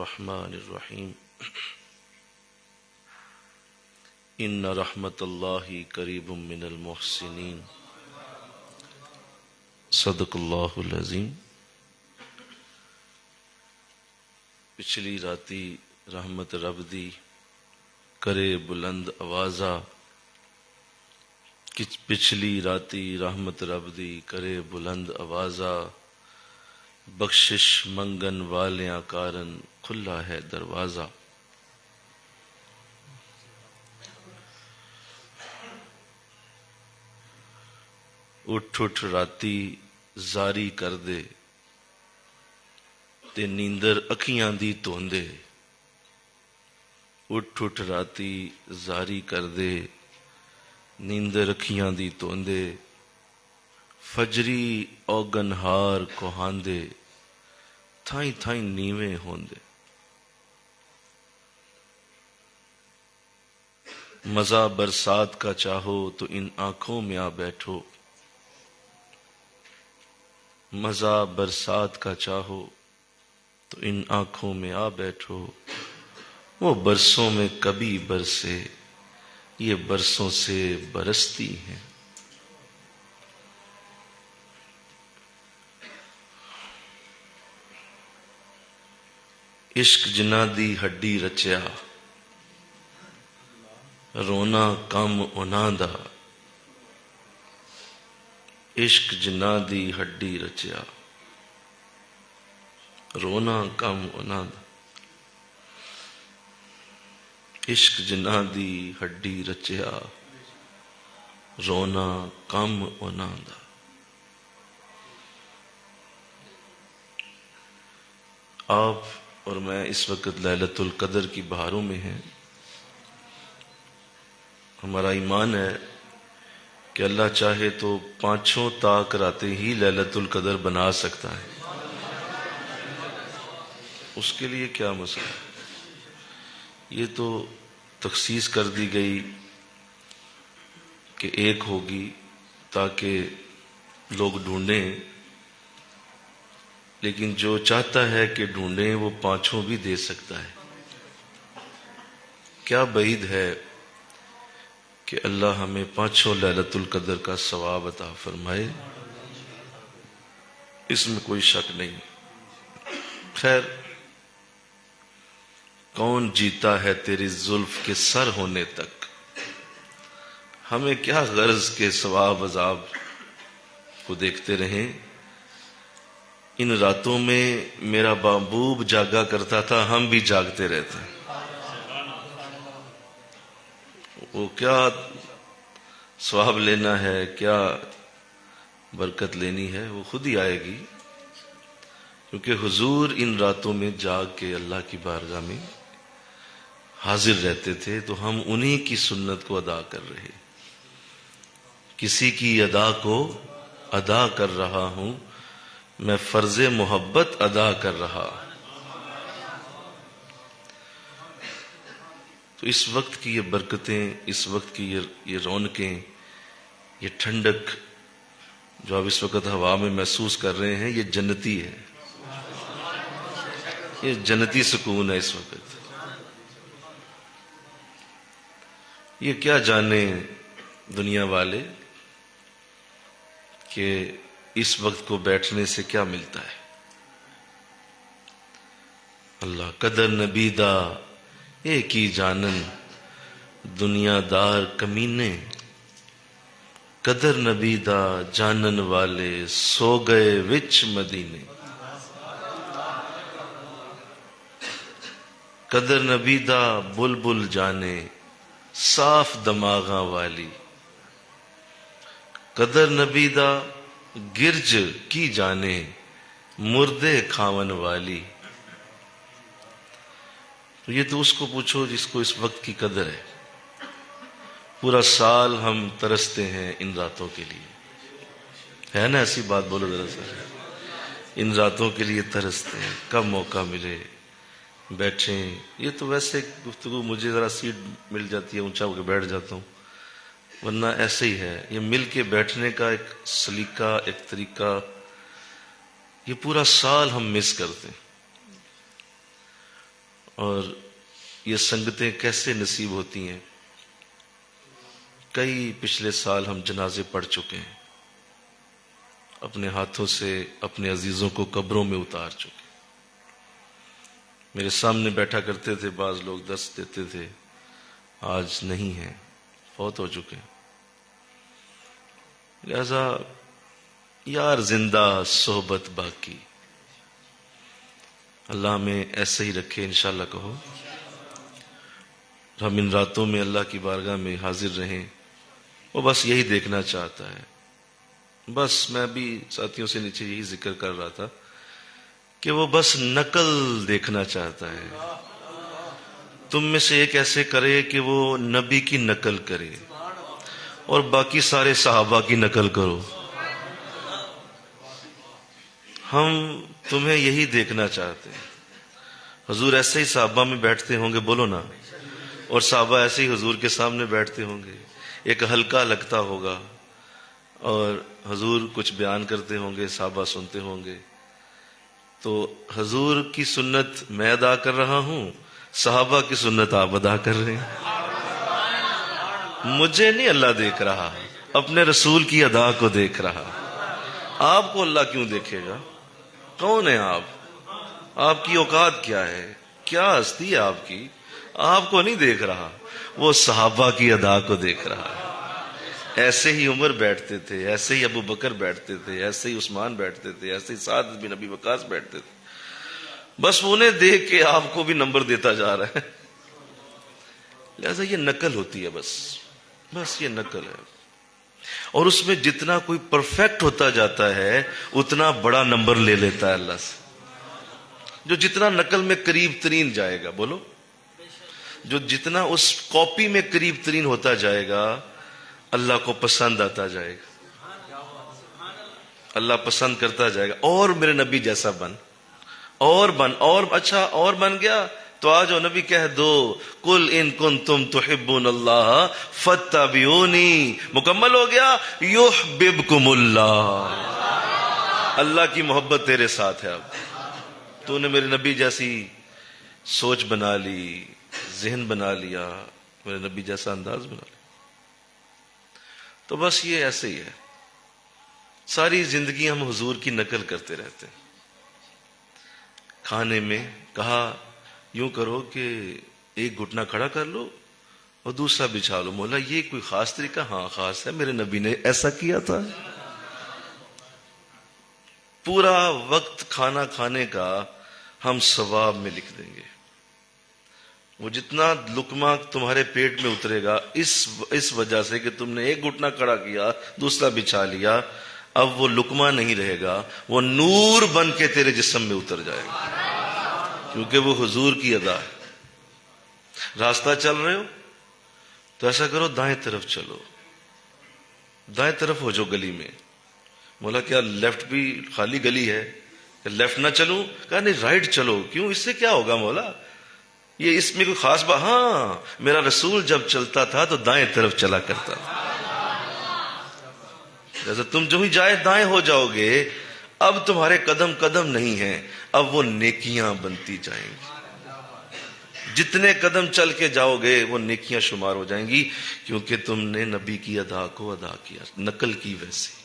الرحمن الرحیم ان رحمت اللہ قریب من المحسنین صدق اللہ العظیم۔ پچھلی راتی رحمت رب دی کرے بلند آوازا، پچھلی راتی رحمت رب دی کرے بلند آوازا، بخشش منگن والیاں کارن کھلا ہے دروازہ۔ اٹھ اٹھ راتی زاری کر دے تے نیندر اکھیاں دی توندے، اٹھ اٹھ راتی زاری کر دے نیندر اکھیاں دی توندے، فجری اوگن ہار کوہاندے تھائیں تھائیں نیویں ہوندے۔ مزہ برسات کا چاہو تو ان آنکھوں میں آ بیٹھو، مزہ برسات کا چاہو تو ان آنکھوں میں آ بیٹھو، وہ برسوں میں کبھی برسے یہ برسوں سے برستی ہیں۔ عشق جنہ دی ہڈی رچیا، رونا کم انہاں دا، عشق جنہ دی ہڈی رچیا، رونا کم انہاں دا، عشق جنہ دی ہڈی رچیا، رونا کم انہاں دا۔ آپ اور میں اس وقت لیلۃ القدر کی بہاروں میں ہیں۔ ہمارا ایمان ہے کہ اللہ چاہے تو پانچوں طاق راتیں ہی لیلۃ القدر بنا سکتا ہے، اس کے لیے کیا مسئلہ ہے؟ یہ تو تخصیص کر دی گئی کہ ایک ہوگی تاکہ لوگ ڈھونڈیں، لیکن جو چاہتا ہے کہ ڈھونڈیں وہ پانچوں بھی دے سکتا ہے۔ کیا بعید ہے کہ اللہ ہمیں پانچوں لیلۃ القدر کا ثواب عطا فرمائے، اس میں کوئی شک نہیں۔ خیر، کون جیتا ہے تیری زلف کے سر ہونے تک، ہمیں کیا غرض کے ثواب عذاب کو دیکھتے رہیں۔ ان راتوں میں میرا محبوب جاگا کرتا تھا، ہم بھی جاگتے رہتے ہیں۔ وہ کیا ثواب لینا ہے، کیا برکت لینی ہے، وہ خود ہی آئے گی، کیونکہ حضور ان راتوں میں جاگ کے اللہ کی بارگاہ میں حاضر رہتے تھے، تو ہم انہی کی سنت کو ادا کر رہے، کسی کی ادا کو ادا کر رہا ہوں، میں فرض محبت ادا کر رہا۔ تو اس وقت کی یہ برکتیں، اس وقت کی یہ رونقیں، یہ ٹھنڈک جو آپ اس وقت ہوا میں محسوس کر رہے ہیں، یہ جنتی ہے، یہ جنتی سکون ہے اس وقت۔ یہ کیا جانے دنیا والے کہ اس وقت کو بیٹھنے سے کیا ملتا ہے۔ اللہ قدر نبی دا ایک ہی جانن، دنیا دار کمینے، قدر نبی دا جانن والے سو گئے وچ مدینے۔ قدر نبی دا بلبل جانے صاف دماغاں والی، قدر نبی دا گرج کی جانے مردے کھاون والی۔ تو یہ تو اس کو پوچھو جس کو اس وقت کی قدر ہے۔ پورا سال ہم ترستے ہیں ان راتوں کے لیے، ہے نا ایسی بات؟ بولو ذرا سا، ان راتوں کے لیے ترستے ہیں، کب موقع ملے بیٹھیں۔ یہ تو ویسے گفتگو، مجھے ذرا سیٹ مل جاتی ہے اونچا ہو کے بیٹھ جاتا ہوں، ورنہ ایسے ہی ہے۔ یہ مل کے بیٹھنے کا ایک سلیقہ، ایک طریقہ، یہ پورا سال ہم مس کرتے ہیں۔ اور یہ سنگتیں کیسے نصیب ہوتی ہیں. کئی پچھلے سال ہم جنازے پڑھ چکے ہیں، اپنے ہاتھوں سے اپنے عزیزوں کو قبروں میں اتار چکے. میرے سامنے بیٹھا کرتے تھے بعض لوگ، درس دیتے تھے، آج نہیں ہیں، فوت ہو چکے. لہذا یار زندہ صحبت باقی، اللہ ہمیں ایسے ہی رکھے انشاءاللہ. کہو ہم ان راتوں میں اللہ کی بارگاہ میں حاضر رہیں، وہ بس یہی دیکھنا چاہتا ہے. بس میں بھی ساتھیوں سے نیچے یہی ذکر کر رہا تھا کہ وہ بس نقل دیکھنا چاہتا ہے. تم میں سے ایک ایسے کرے کہ وہ نبی کی نقل کرے اور باقی سارے صحابہ کی نقل کرو. ہم تمہیں یہی دیکھنا چاہتے ہیں. حضور ایسے ہی صحابہ میں بیٹھتے ہوں گے، بولو نا، اور صحابہ ایسے ہی حضور کے سامنے بیٹھتے ہوں گے. ایک حلقہ لگتا ہوگا اور حضور کچھ بیان کرتے ہوں گے، صحابہ سنتے ہوں گے. تو حضور کی سنت میں ادا کر رہا ہوں، صحابہ کی سنت آپ ادا کر رہے ہیں. مجھے نہیں اللہ دیکھ رہا، اپنے رسول کی ادا کو دیکھ رہا. آپ کو اللہ کیوں دیکھے گا؟ کون ہے آپ کی اوقات کیا ہے؟ کیا ہستی ہے آپ کی؟ آپ کو نہیں دیکھ رہا، وہ صحابہ کی ادا کو دیکھ رہا ہے. ایسے ہی عمر بیٹھتے تھے، ایسے ہی ابو بکر بیٹھتے تھے، ایسے ہی عثمان بیٹھتے تھے، ایسے ہی سعد بن ابی وقاص بیٹھتے تھے. بس انہیں دیکھ کے آپ کو بھی نمبر دیتا جا رہا ہے. لہذا یہ نقل ہوتی ہے، بس یہ نقل ہے. اور اس میں جتنا کوئی پرفیکٹ ہوتا جاتا ہے اتنا بڑا نمبر لے لیتا ہے اللہ سے. جو جتنا نقل میں قریب ترین جائے گا، بولو، جو جتنا اس کاپی میں قریب ترین ہوتا جائے گا اللہ کو پسند آتا جائے گا، اللہ پسند کرتا جائے گا. اور میرے نبی جیسا بن، اور اچھا اور بن گیا تو آج نبی کہہ دو، قل ان کنتم تحبون اللہ فاتبعونی. مکمل ہو گیا، یحببکم اللہ. اللہ کی محبت تیرے ساتھ ہے. اب تو نے میرے نبی جیسی سوچ بنا لی، ذہن بنا لیا، میرے نبی جیسا انداز بنا لیا. تو بس یہ ایسے ہی ہے، ساری زندگی ہم حضور کی نقل کرتے رہتے ہیں. کھانے میں کہا یوں کرو کہ ایک گھٹنا کھڑا کر لو اور دوسرا بچھا لو. مولا یہ کوئی خاص طریقہ؟ ہاں خاص ہے، میرے نبی نے ایسا کیا تھا. پورا وقت کھانا کھانے کا ہم ثواب میں لکھ دیں گے. وہ جتنا لقمہ تمہارے پیٹ میں اترے گا اس وجہ سے کہ تم نے ایک گھٹنا کھڑا کیا، دوسرا بچھا لیا، اب وہ لقمہ نہیں رہے گا، وہ نور بن کے تیرے جسم میں اتر جائے گا، کیونکہ وہ حضور کی ادا ہے. راستہ چل رہے ہو تو ایسا کرو، دائیں طرف چلو، دائیں طرف ہو جو گلی میں. مولا کیا لیفٹ بھی خالی گلی ہے کہ لیفٹ نہ چلوں؟ کہا نہیں رائٹ چلو. کیوں؟ اس سے کیا ہوگا مولا؟ یہ اس میں کوئی خاص بات؟ ہاں میرا رسول جب چلتا تھا تو دائیں طرف چلا کرتا تھا. جیسے تم جو ہی جائے دائیں ہو جاؤ گے، اب تمہارے قدم قدم نہیں ہیں، اب وہ نیکیاں بنتی جائیں گی. جتنے قدم چل کے جاؤ گے وہ نیکیاں شمار ہو جائیں گی، کیونکہ تم نے نبی کی ادا کو ادا کیا، نقل کی. ویسے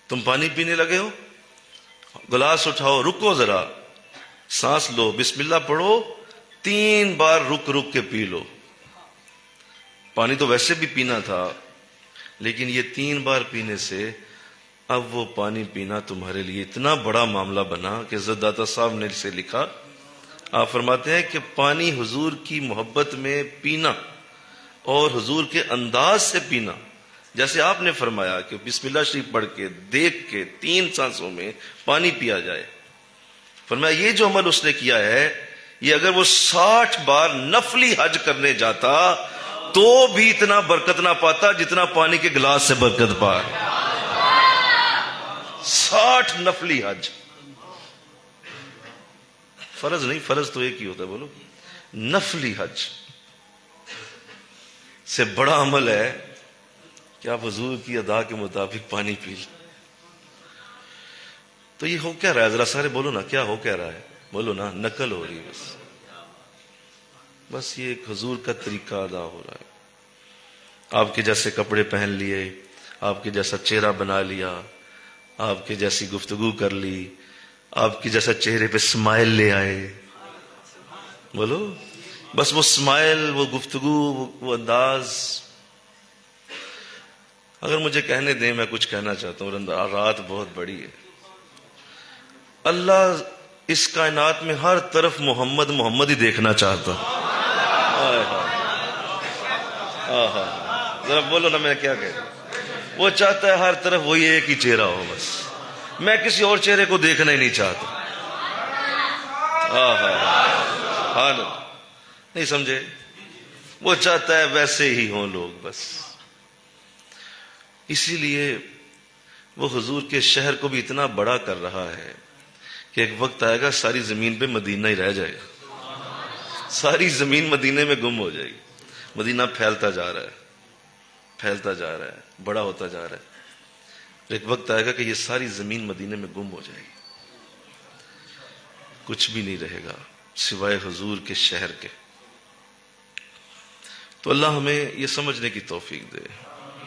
تم پانی پینے لگے ہو، گلاس اٹھاؤ، رکو ذرا، سانس لو، بسم اللہ پڑھو، 3 بار رک رک کے پی لو. پانی تو ویسے بھی پینا تھا، لیکن یہ 3 بار پینے سے اب وہ پانی پینا تمہارے لیے اتنا بڑا معاملہ بنا کہ حضرت داتا صاحب نے اسے لکھا. آپ فرماتے ہیں کہ پانی حضور کی محبت میں پینا اور حضور کے انداز سے پینا، جیسے آپ نے فرمایا کہ بسم اللہ شریف پڑھ کے دیکھ کے 3 سانسوں میں پانی پیا جائے. فرمایا یہ جو عمل اس نے کیا ہے، یہ اگر وہ 60 بار نفلی حج کرنے جاتا تو بھی اتنا برکت نہ پاتا جتنا پانی کے گلاس سے برکت پا. 60 نفلی حج، فرض نہیں، فرض تو ایک ہی ہوتا ہے، بولو. نفلی حج سے بڑا عمل ہے کہ آپ حضور کی ادا کے مطابق پانی پی لیں. تو یہ ہو کیا رہا ہے؟ ذرا سارے بولو نا، کیا ہو کیا رہا ہے؟ بولو نا، نقل ہو رہی ہے. بس بس یہ ایک حضور کا طریقہ ادا ہو رہا ہے. آپ کے جیسے کپڑے پہن لیے، آپ کے جیسا چہرہ بنا لیا، آپ کے جیسی گفتگو کر لی، آپ کے جیسا چہرے پہ اسمائل لے آئے. بولو، بس وہ اسمائل، وہ گفتگو، وہ انداز. اگر مجھے کہنے دیں، میں کچھ کہنا چاہتا ہوں. رات بہت بڑی ہے. اللہ اس کائنات میں ہر طرف محمد محمد ہی دیکھنا چاہتا. ذرا بولو نا میں کیا کہہ رہا ہوں. وہ چاہتا ہے ہر طرف وہی ایک ہی چہرہ ہو. بس میں کسی اور چہرے کو دیکھنا ہی نہیں چاہتا. ہاں نہیں سمجھے؟ وہ چاہتا ہے ویسے ہی ہوں لوگ. بس اسی لیے وہ حضور کے شہر کو بھی اتنا بڑا کر رہا ہے کہ ایک وقت آئے گا ساری زمین پہ مدینہ ہی رہ جائے گا. ساری زمین مدینے میں گم ہو جائے گی. مدینہ پھیلتا جا رہا ہے، پھیلتا جا رہا ہے، بڑا ہوتا جا رہا ہے. ایک وقت آئے گا کہ یہ ساری زمین مدینے میں گم ہو جائے گی. کچھ بھی نہیں رہے گا سوائے حضور کے شہر کے. تو اللہ ہمیں یہ سمجھنے کی توفیق دے.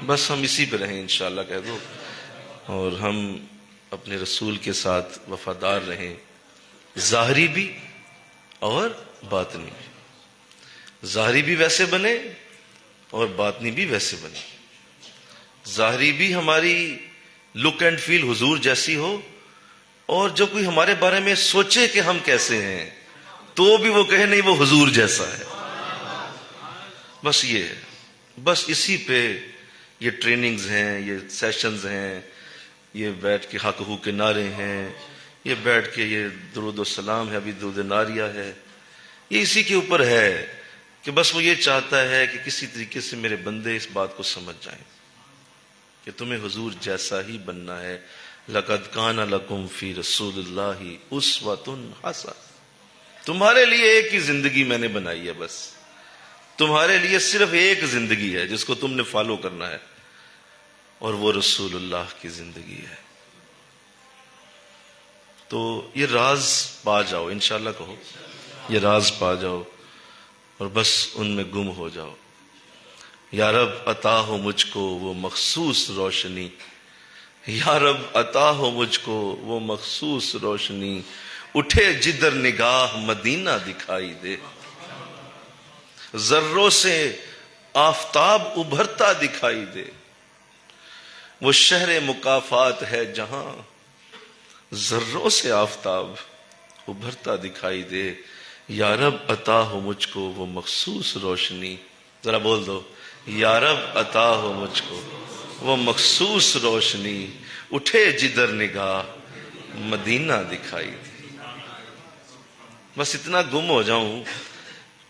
بس ہم اسی پہ رہیں انشاءاللہ کہہ دو، اور ہم اپنے رسول کے ساتھ وفادار رہیں، ظاہری بھی اور باطنی بھی. ظاہری بھی ویسے بنے اور باطنی بھی ویسے بنے. ظاہری بھی ہماری لک اینڈ فیل حضور جیسی ہو، اور جو کوئی ہمارے بارے میں سوچے کہ ہم کیسے ہیں تو بھی وہ کہے نہیں وہ حضور جیسا ہے. بس یہ ہے. بس اسی پہ یہ ٹریننگز ہیں، یہ سیشنز ہیں، یہ بیٹھ کے حق حقوق کے نعرے ہیں، یہ بیٹھ کے یہ درود و سلام ہے، ابھی درود ناریہ ہے. یہ اسی کے اوپر ہے کہ بس وہ یہ چاہتا ہے کہ کسی طریقے سے میرے بندے اس بات کو سمجھ جائیں کہ تمہیں حضور جیسا ہی بننا ہے. لَقَدْ كَانَ لَكُمْ فِي رَسُولِ اللَّهِ أُسْوَةٌ حَسَنَةٌ. تمہارے لیے ایک ہی زندگی میں نے بنائی ہے. بس تمہارے لیے صرف ایک زندگی ہے جس کو تم نے فالو کرنا ہے، اور وہ رسول اللہ کی زندگی ہے. تو یہ راز پا جاؤ، انشاءاللہ کہو یہ راز پا جاؤ، اور بس ان میں گم ہو جاؤ. یا رب عطا ہو مجھ کو وہ مخصوص روشنی، یا رب عطا ہو مجھ کو وہ مخصوص روشنی، اٹھے جدھر نگاہ مدینہ دکھائی دے. ذروں سے آفتاب ابھرتا دکھائی دے. وہ شہر مکافات ہے جہاں ذروں سے آفتاب ابھرتا دکھائی دے. یا رب عطا ہو مجھ کو وہ مخصوص روشنی. ذرا بول دو، یا رب عطا ہو مجھ کو وہ مخصوص روشنی، اٹھے جدھر نگاہ مدینہ دکھائی دے. بس اتنا گم ہو جاؤں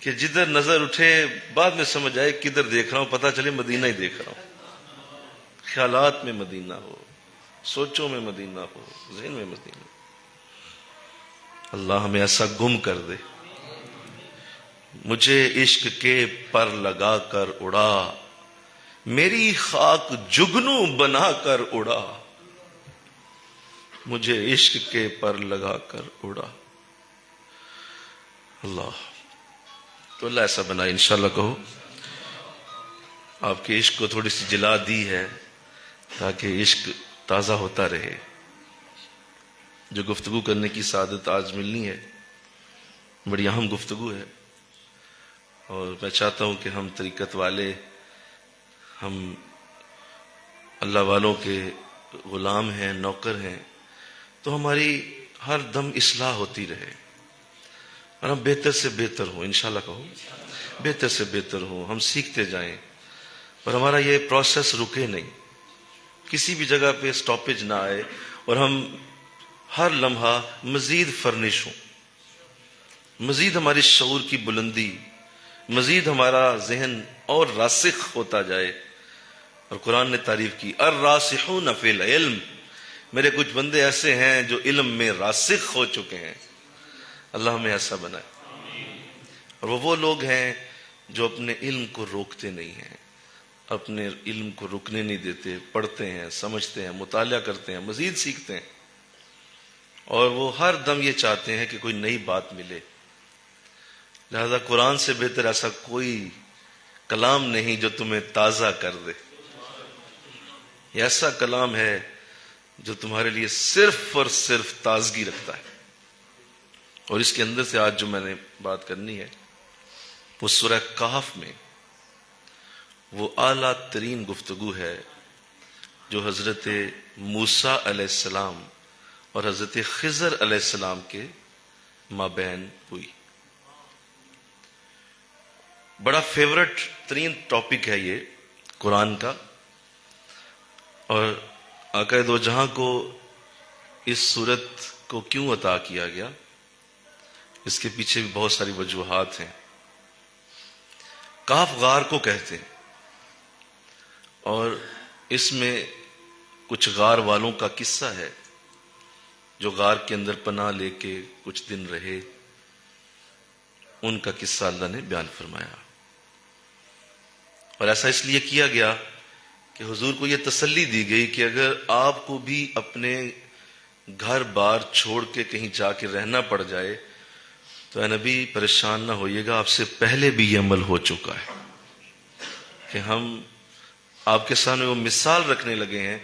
کہ جدھر نظر اٹھے بعد میں سمجھ آئے کدھر دیکھ رہا ہوں، پتہ چلے مدینہ ہی دیکھ رہا ہوں. خیالات میں مدینہ ہو، سوچوں میں مدینہ ہو، ذہن میں مدینہ. اللہ ہمیں ایسا گم کر دے. مجھے عشق کے پر لگا کر اڑا، میری خاک جگنو بنا کر اڑا. مجھے عشق کے پر لگا کر اڑا. اللہ تو اللہ ایسا بنا انشاءاللہ کہو. آپ کے عشق کو تھوڑی سی جلا دی ہے تاکہ عشق تازہ ہوتا رہے. جو گفتگو کرنے کی سعادت آج ملنی ہے بڑی اہم گفتگو ہے، اور میں چاہتا ہوں کہ ہم طریقت والے، ہم اللہ والوں کے غلام ہیں، نوکر ہیں، تو ہماری ہر دم اصلاح ہوتی رہے اور ہم بہتر سے بہتر ہوں. انشاءاللہ کہو بہتر سے بہتر ہوں، ہم سیکھتے جائیں اور ہمارا یہ پروسیس رکے نہیں، کسی بھی جگہ پہ سٹاپیج نہ آئے، اور ہم ہر لمحہ مزید فرنش ہوں، مزید ہماری شعور کی بلندی، مزید ہمارا ذہن اور راسخ ہوتا جائے. اور قرآن نے تعریف کی الراسخون فی العلم، میرے کچھ بندے ایسے ہیں جو علم میں راسخ ہو چکے ہیں. اللہ ہمیں ایسا بنائے. اور وہ لوگ ہیں جو اپنے علم کو روکتے نہیں ہیں، اپنے علم کو رکنے نہیں دیتے، پڑھتے ہیں، سمجھتے ہیں، مطالعہ کرتے ہیں، مزید سیکھتے ہیں، اور وہ ہر دم یہ چاہتے ہیں کہ کوئی نئی بات ملے. لہذا قرآن سے بہتر ایسا کوئی کلام نہیں جو تمہیں تازہ کر دے. یہ ایسا کلام ہے جو تمہارے لیے صرف اور صرف تازگی رکھتا ہے. اور اس کے اندر سے آج جو میں نے بات کرنی ہے وہ سورہ کہف میں وہ اعلیٰ ترین گفتگو ہے جو حضرت موسیٰ علیہ السلام اور حضرت خضر علیہ السلام کے مابین ہوئی. بڑا فیورٹ ترین ٹاپک ہے یہ قرآن کا، اور آقا دو جہاں کو اس صورت کو کیوں عطا کیا گیا اس کے پیچھے بھی بہت ساری وجوہات ہیں. کہف غار کو کہتے ہیں، اور اس میں کچھ غار والوں کا قصہ ہے جو غار کے اندر پناہ لے کے کچھ دن رہے. ان کا قصہ اللہ نے بیان فرمایا، اور ایسا اس لیے کیا گیا کہ حضور کو یہ تسلی دی گئی کہ اگر آپ کو بھی اپنے گھر بار چھوڑ کے کہیں جا کے رہنا پڑ جائے تو اے نبی پریشان نہ ہوئیے گا، آپ سے پہلے بھی یہ عمل ہو چکا ہے کہ ہم آپ کے سامنے وہ مثال رکھنے لگے ہیں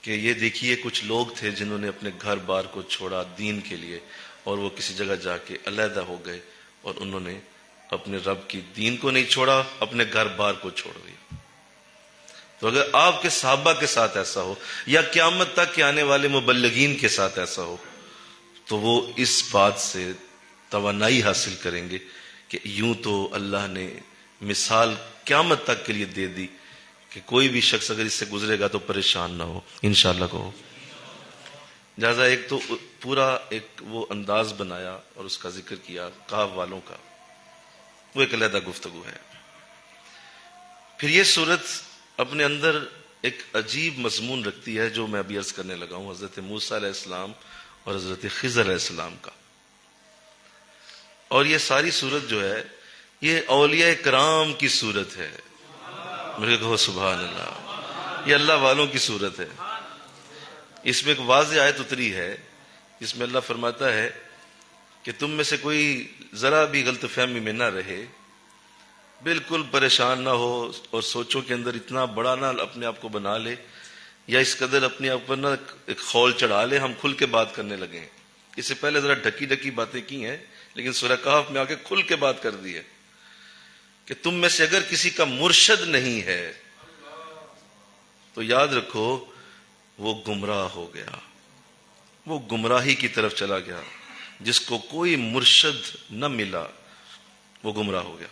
کہ یہ دیکھیے کچھ لوگ تھے جنہوں نے اپنے گھر بار کو چھوڑا دین کے لیے، اور وہ کسی جگہ جا کے علیحدہ ہو گئے، اور انہوں نے اپنے رب کی دین کو نہیں چھوڑا، اپنے گھر بار کو چھوڑ دیا. تو اگر آپ کے صحابہ کے ساتھ ایسا ہو یا قیامت تک کے آنے والے مبلغین کے ساتھ ایسا ہو تو وہ اس بات سے توانائی حاصل کریں گے کہ یوں تو اللہ نے مثال قیامت تک کے لیے دے دی کہ کوئی بھی شخص اگر اس سے گزرے گا تو پریشان نہ ہو، انشاءاللہ کہو. لہٰذا ایک تو پورا ایک وہ انداز بنایا اور اس کا ذکر کیا کہف والوں کا، وہ ایک علیحدہ گفتگو ہے. پھر یہ صورت اپنے اندر ایک عجیب مضمون رکھتی ہے جو میں ابھی عرض کرنے لگا ہوں، حضرت موسیٰ علیہ السلام اور حضرت خضر علیہ السلام کا. اور یہ ساری صورت جو ہے یہ اولیاء کرام کی صورت ہے. میرے کہو سبحان اللہ، یہ اللہ والوں کی صورت ہے. اس میں ایک واضح آیت اتری ہے جس میں اللہ فرماتا ہے کہ تم میں سے کوئی ذرا بھی غلط فہمی میں نہ رہے، بالکل پریشان نہ ہو، اور سوچوں کے اندر اتنا بڑا نہ اپنے آپ کو بنا لے، یا اس قدر اپنے آپ پر نہ ایک خول چڑھا لے ہم کھل کے بات کرنے لگے ہیں. اس سے پہلے ذرا ڈھکی ڈھکی باتیں کی ہیں، لیکن سورہ کہف میں آ کے کھل کے بات کر دی ہے کہ تم میں سے اگر کسی کا مرشد نہیں ہے تو یاد رکھو وہ گمراہ ہو گیا، وہ گمراہی کی طرف چلا گیا. جس کو کوئی مرشد نہ ملا وہ گمراہ ہو گیا.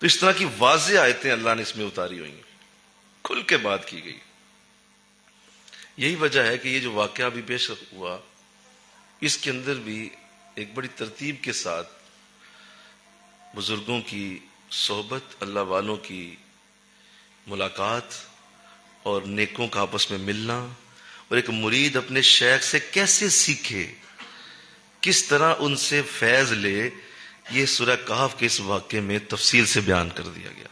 تو اس طرح کی واضح آیتیں اللہ نے اس میں اتاری ہوئی ہیں، کھل کے بات کی گئی. یہی وجہ ہے کہ یہ جو واقعہ بھی پیش ہوا اس کے اندر بھی ایک بڑی ترتیب کے ساتھ بزرگوں کی صحبت، اللہ والوں کی ملاقات اور نیکوں کا آپس میں ملنا، اور ایک مرید اپنے شیخ سے کیسے سیکھے، کس طرح ان سے فیض لے، یہ سورہ کہف کے اس واقعے میں تفصیل سے بیان کر دیا گیا.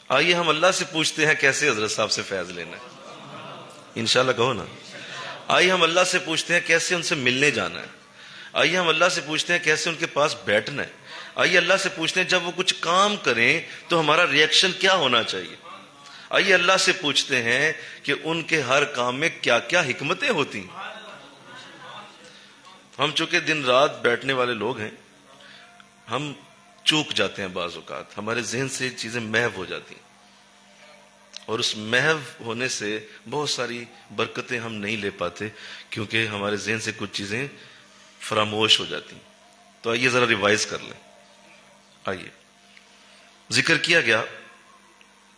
آئیے ہم اللہ سے پوچھتے ہیں کیسے حضرت صاحب سے فیض لینا ہے، انشاءاللہ کہو نا. آئیے ہم اللہ سے پوچھتے ہیں کیسے ان سے ملنے جانا ہے. آئیے ہم اللہ سے پوچھتے ہیں کیسے ان کے پاس بیٹھنا ہے. آئیے اللہ سے پوچھتے ہیں جب وہ کچھ کام کریں تو ہمارا ریئیکشن کیا ہونا چاہیے. آئیے اللہ سے پوچھتے ہیں کہ ان کے ہر کام میں کیا کیا حکمتیں ہوتی ہیں. ہم چونکہ دن رات بیٹھنے والے لوگ ہیں، ہم چوک جاتے ہیں، بعض اوقات ہمارے ذہن سے چیزیں محو ہو جاتی ہیں، اور اس محو ہونے سے بہت ساری برکتیں ہم نہیں لے پاتے کیونکہ ہمارے ذہن سے کچھ چیزیں فراموش ہو جاتی ہیں. تو آئیے ذرا ریوائز کر لیں. آئیے ذکر کیا گیا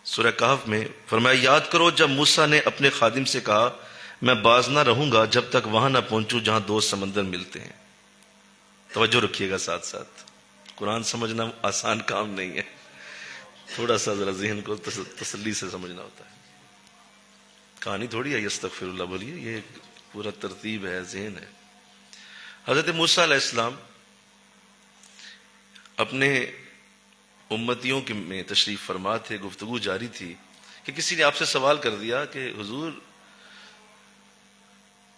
سورہ کہف میں، فرمایا یاد کرو جب موسیٰ نے اپنے خادم سے کہا میں باز نہ رہوں گا جب تک وہاں نہ پہنچوں جہاں دو سمندر ملتے ہیں. توجہ رکھیے گا، ساتھ ساتھ قرآن سمجھنا آسان کام نہیں ہے، تھوڑا سا ذرا ذہن کو تسلی سے سمجھنا ہوتا ہے. کہانی تھوڑی ہے استغفر اللہ بولیے، یہ ایک پورا ترتیب ہے، ذہن ہے. حضرت موسیٰ علیہ السلام اپنے امتیوں میں تشریف فرما تھے، گفتگو جاری تھی کہ کسی نے آپ سے سوال کر دیا کہ حضور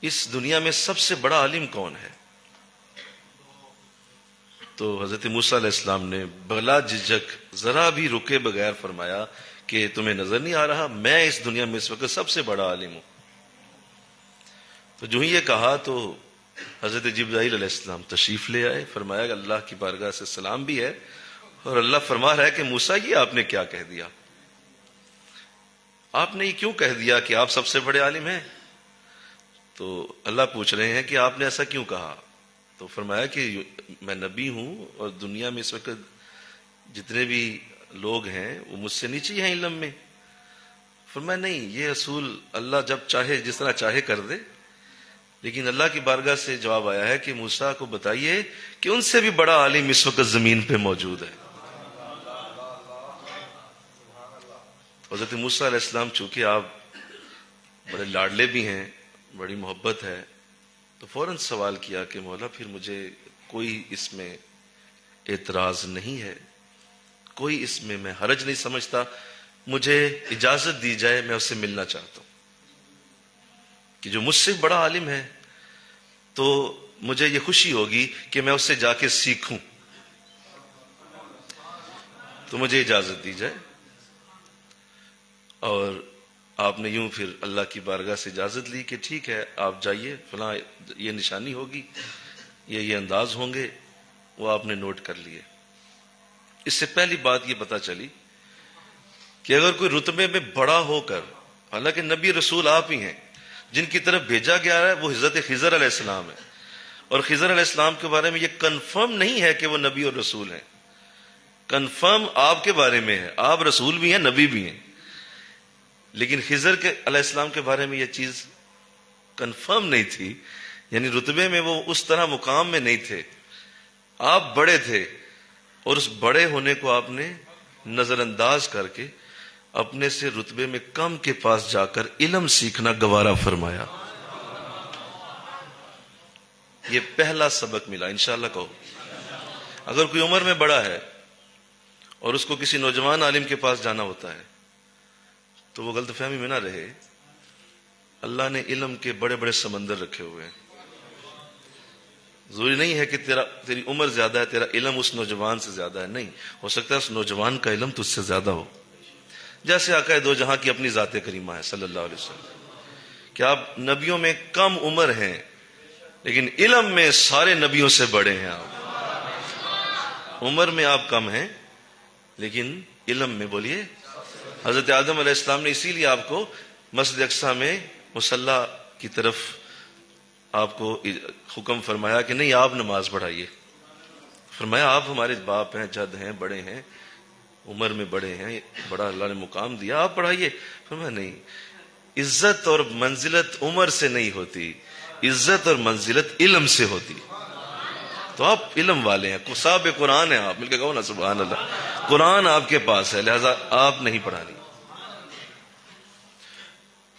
اس دنیا میں سب سے بڑا عالم کون ہے؟ تو حضرت موسیٰ علیہ السلام نے بلا جھجک ذرا بھی رکے بغیر فرمایا کہ تمہیں نظر نہیں آ رہا میں اس دنیا میں اس وقت سب سے بڑا عالم ہوں. تو جو ہی یہ کہا تو حضرت جبرائیل علیہ السلام تشریف لے آئے. فرمایا کہ اللہ کی بارگاہ سے سلام بھی ہے اور اللہ فرما رہا ہے کہ موسیٰ یہ آپ نے کیا کہہ دیا, آپ نے یہ کیوں کہہ دیا کہ آپ سب سے بڑے عالم ہیں؟ تو اللہ پوچھ رہے ہیں کہ آپ نے ایسا کیوں کہا؟ تو فرمایا کہ میں نبی ہوں اور دنیا میں اس وقت جتنے بھی لوگ ہیں وہ مجھ سے نیچے ہیں علم میں. فرمایا نہیں, یہ اصول اللہ جب چاہے جس طرح چاہے کر دے, لیکن اللہ کی بارگاہ سے جواب آیا ہے کہ موسیٰ کو بتائیے کہ ان سے بھی بڑا عالم اس وقت زمین پہ موجود ہے. حضرت موسیٰ علیہ السلام چونکہ آپ بڑے لاڈلے بھی ہیں, بڑی محبت ہے, تو فوراً سوال کیا کہ مولا پھر مجھے کوئی اس میں اعتراض نہیں ہے, کوئی اس میں حرج نہیں سمجھتا, مجھے اجازت دی جائے میں اس سے ملنا چاہتا ہوں کہ جو مجھ سے بڑا عالم ہے تو مجھے یہ خوشی ہوگی کہ میں اس سے جا کے سیکھوں, تو مجھے اجازت دی جائے. اور آپ نے یوں پھر اللہ کی بارگاہ سے اجازت لی کہ ٹھیک ہے آپ جائیے, فلاں یہ نشانی ہوگی, یہ انداز ہوں گے, وہ آپ نے نوٹ کر لیے. اس سے پہلی بات یہ پتہ چلی کہ اگر کوئی رتبے میں بڑا ہو کر, حالانکہ نبی رسول آپ ہی ہیں, جن کی طرف بھیجا گیا ہے وہ حضرت خضر علیہ السلام ہے, اور خضر علیہ السلام کے بارے میں یہ کنفرم نہیں ہے کہ وہ نبی اور رسول ہیں, کنفرم آپ کے بارے میں ہے, آپ رسول بھی ہیں نبی بھی ہیں, لیکن خضر کے علیہ السلام کے بارے میں یہ چیز کنفرم نہیں تھی, یعنی رتبے میں وہ اس طرح مقام میں نہیں تھے, آپ بڑے تھے, اور اس بڑے ہونے کو آپ نے نظر انداز کر کے اپنے سے رتبے میں کم کے پاس جا کر علم سیکھنا گوارا فرمایا. یہ پہلا سبق ملا. انشاءاللہ کہو اگر کوئی عمر میں بڑا ہے اور اس کو کسی نوجوان عالم کے پاس جانا ہوتا ہے تو وہ غلط فہمی میں نہ رہے, اللہ نے علم کے بڑے بڑے سمندر رکھے ہوئے ہیں. ضروری نہیں ہے کہ تیری عمر زیادہ ہے, تیرا علم اس نوجوان سے زیادہ ہے, نہیں, ہو سکتا ہے اس نوجوان کا علم تجھ سے زیادہ ہو. جیسے آقا دو جہاں کی اپنی ذات کریمہ ہے صلی اللہ علیہ وسلم کہ آپ نبیوں میں کم عمر ہیں لیکن علم میں سارے نبیوں سے بڑے ہیں. آپ عمر میں آپ کم ہیں لیکن علم میں بولیے حضرت آدم علیہ السلام نے اسی لیے آپ کو مسجد اقصیٰ میں مصلی کی طرف آپ کو حکم فرمایا کہ نہیں آپ نماز پڑھائیے. فرمایا آپ ہمارے باپ ہیں, جد ہیں, بڑے ہیں, عمر میں بڑے ہیں, بڑا اللہ نے مقام دیا, آپ پڑھائیے. فرمایا نہیں, عزت اور منزلت عمر سے نہیں ہوتی, عزت اور منزلت علم سے ہوتی. تو آپ علم والے ہیں, صاحب قرآن ہیں, آپ مل کے کہو نا سبحان اللہ, قرآن آپ کے پاس ہے, لہذا آپ نہیں پڑھانی.